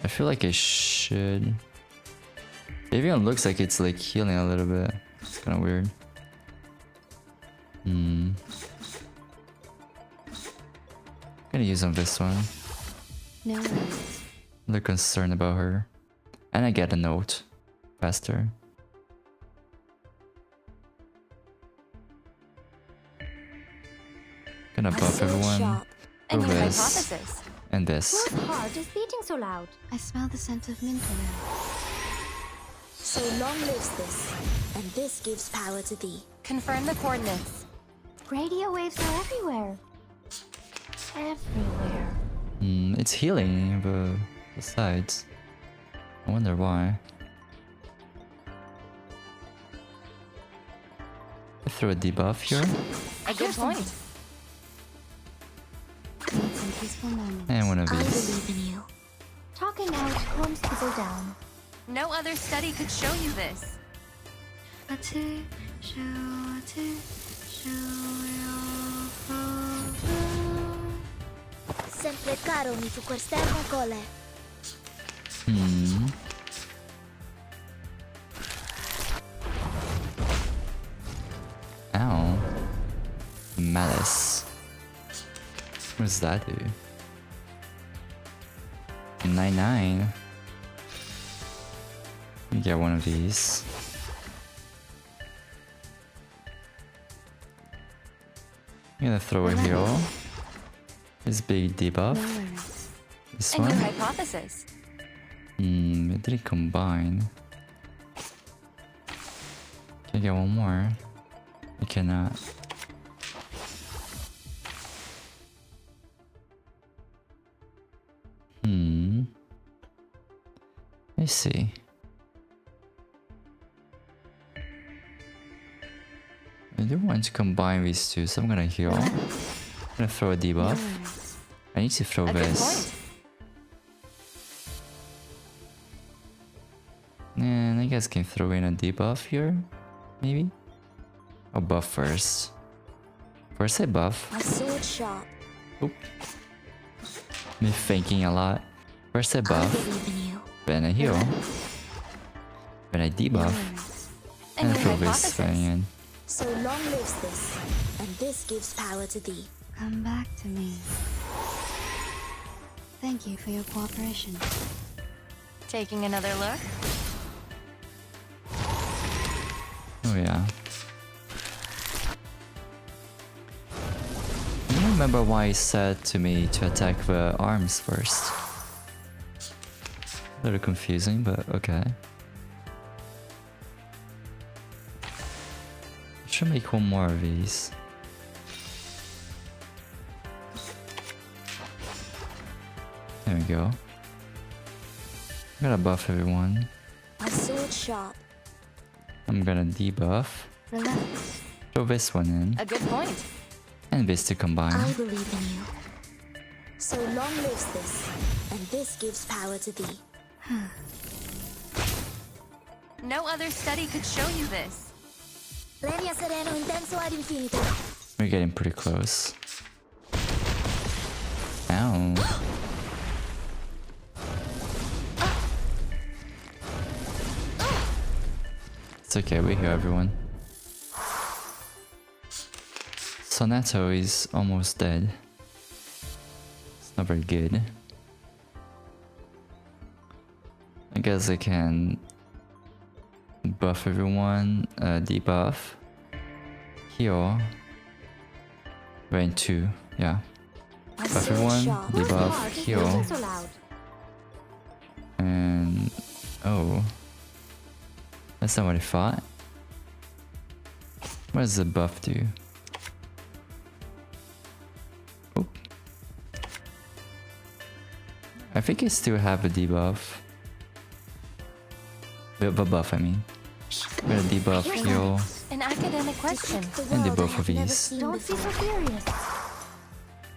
I feel like I should. It even looks like it's like healing a little bit. It's kind of weird. Gonna use on this one. No worries. A little concerned about her. And I get a note faster. Gonna buff everyone. A new Throw this. hypothesis. And this. Whose heart is beating so loud? I smell the scent of mint oil. So long lives this, and this gives power to thee. Confirm the coordinates. Radio waves are everywhere. Everywhere. It's healing, but besides, I wonder why. I throw a debuff here. A good point. Need some peaceful moments. And one of I these. believe in you. Talking out calms people down. No other study could show you this. Sempre caro mi fu quest'ermo cole. Ow. Malice. What does that do? 99. Let me get one of these. I'm gonna throw a heal. This big debuff. This And one. your hypothesis. It didn't combine. Can I get one more? I cannot. I see. I do want to combine these two, so I'm gonna heal. I'm gonna throw a debuff. I need to throw this. And I guess I can throw in a debuff here, maybe? Or buff first. First I buff. My sword sharp. Oop. Me thinking a lot. First I buff, then I heal, then I debuff, and throw this thing in. So long lives this, and this gives power to thee. Come back to me. Thank you for your cooperation. Taking another look? Oh yeah. I don't remember why he said to me to attack the arms first. A little confusing, but okay. I should make one more of these. There we go. I'm gonna buff everyone. My sword sharp. I'm gonna debuff. Relax. Throw this one in. A good point. And this to combine. I believe in you. So long lives this, and this gives power to thee. No other study could show you this. Lenia sereno intenso ad infinito. We're getting pretty close. Ow. It's okay, we're here, everyone. Sonato is almost dead. It's not very good. I guess I can buff everyone, debuff, heal, range 2, yeah. Buff everyone, debuff, heal, and oh, that's not what I thought. What does the buff do? Oop. I think I still have a debuff. The buff, I mean. I'm gonna debuff, heal, An academic question. and debuff of these. Don't be so serious.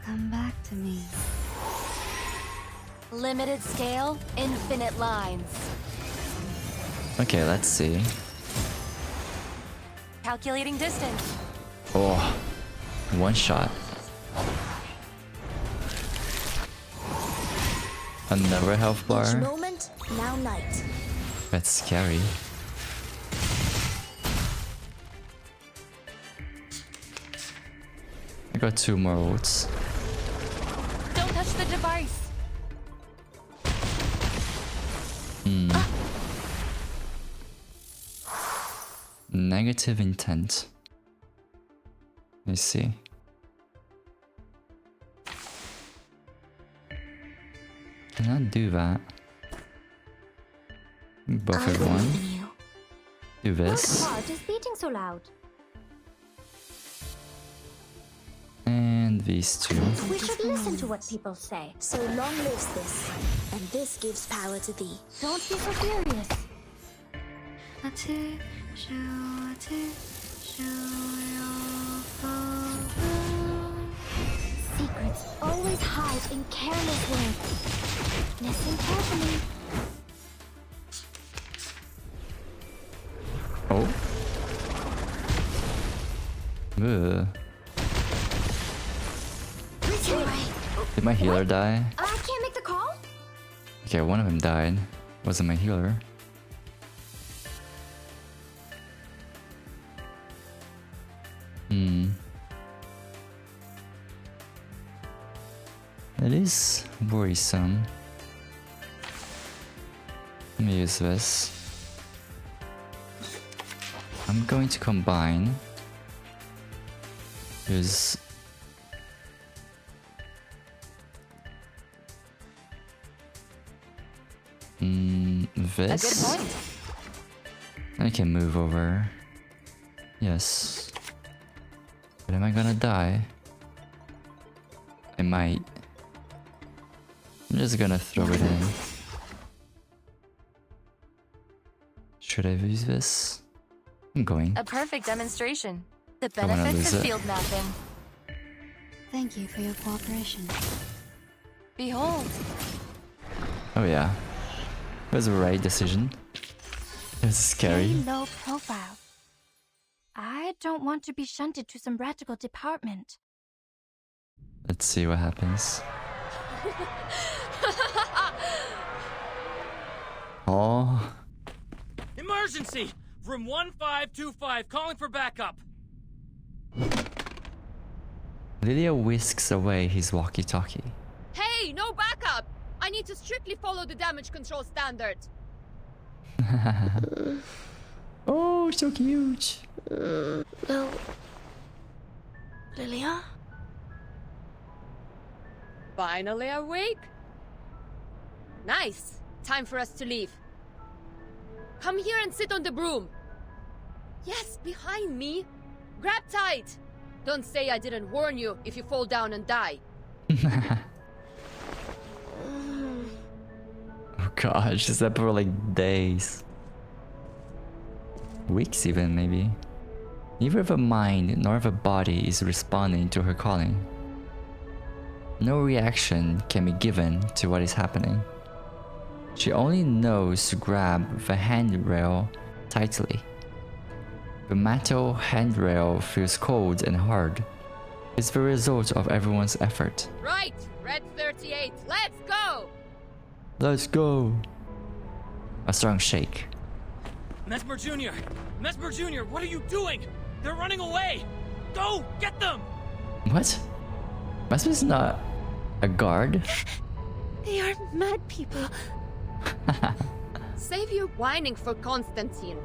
Come back to me. Limited scale, infinite lines. Okay, let's see. Calculating distance. Oh, one shot. Another health Each bar. moment, now night. That's scary. I got 2 more ults. Don't touch the device. Negative intent. Let's see. Cannot do that. Buff everyone. Do this. What heart is beating so loud? And these two. We should listen to what people say. So long lives this, and this gives power to thee. Don't be so furious. Secrets always hide in careless words. Listen carefully. Oh. Ugh. Did my healer die? I can't make the call? Okay, one of them died. Wasn't my healer. It is worrisome. Let me use this. I'm going to combine. Use this. A good point. I can move over. Yes. But am I gonna die? I might. I'm just gonna throw it in. Should I use this? I'm going. A perfect demonstration. The Don't wanna benefits lose of it. field mapping. Thank you for your cooperation. Behold. Oh yeah. It was the right decision. It was scary. Very low profile. I don't want to be shunted to some radical department. Let's see what happens. Oh. Emergency! Room 1525, calling for backup. Lilia whisks away his walkie-talkie. Hey, no backup! I need to strictly follow the damage control standard. Oh, so cute. No. Lilia? Finally awake? Nice. Time for us to leave. Come here and sit on the broom. Yes, behind me. Grab tight. Don't say I didn't warn you if you fall down and die. Oh gosh, is that for like days? Weeks even, maybe. Neither of a mind nor of a body is responding to her calling. No reaction can be given to what is happening. She only knows to grab the handrail tightly. The metal handrail feels cold and hard. It's the result of everyone's effort. Right, Red 38, let's go! Let's go! A strong shake. Mesmer Jr. Mesmer Jr., what are you doing? They're running away! Go! Get them! What? Mesmer's not a guard? They are mad people. Save your whining for Constantine.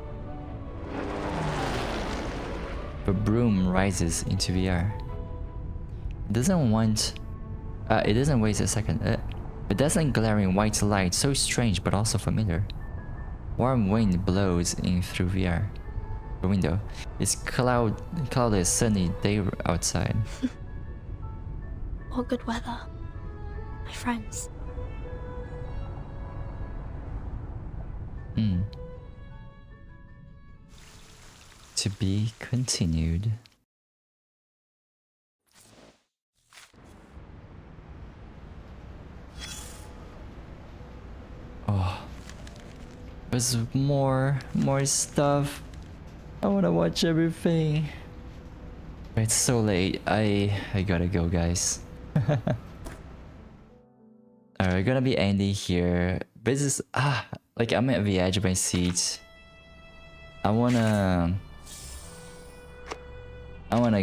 The broom rises into the air. It doesn't waste a second. A dazzling glaring white light, so strange but also familiar. Warm wind blows in through the air. The window. It's cloudless, sunny day outside. All good weather, my friends. To be continued. Oh, there's more stuff. I wanna watch everything. It's so late. I gotta go, guys. Alright, we're gonna be ending here. This is like I'm at the edge of my seat. I wanna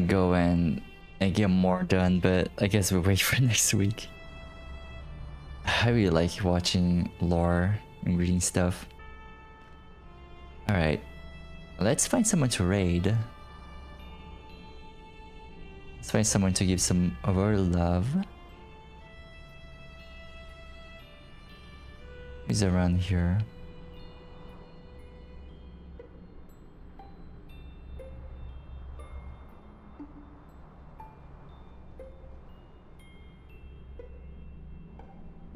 go and get more done, but I guess we'll wait for next week. I really like watching lore and reading stuff. Alright, let's find someone to raid. Let's find someone to give some of our love. He's around here.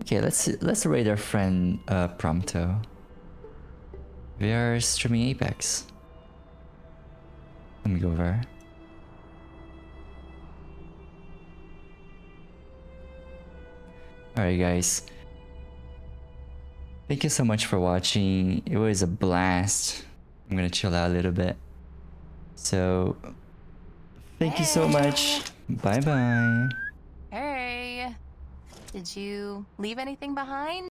Okay, let's raid our friend Prompto. We are streaming Apex. Let me go over. Alright guys. Thank you so much for watching. It was a blast. I'm gonna chill out a little bit. So thank you so much. Bye bye. Hey, did you leave anything behind?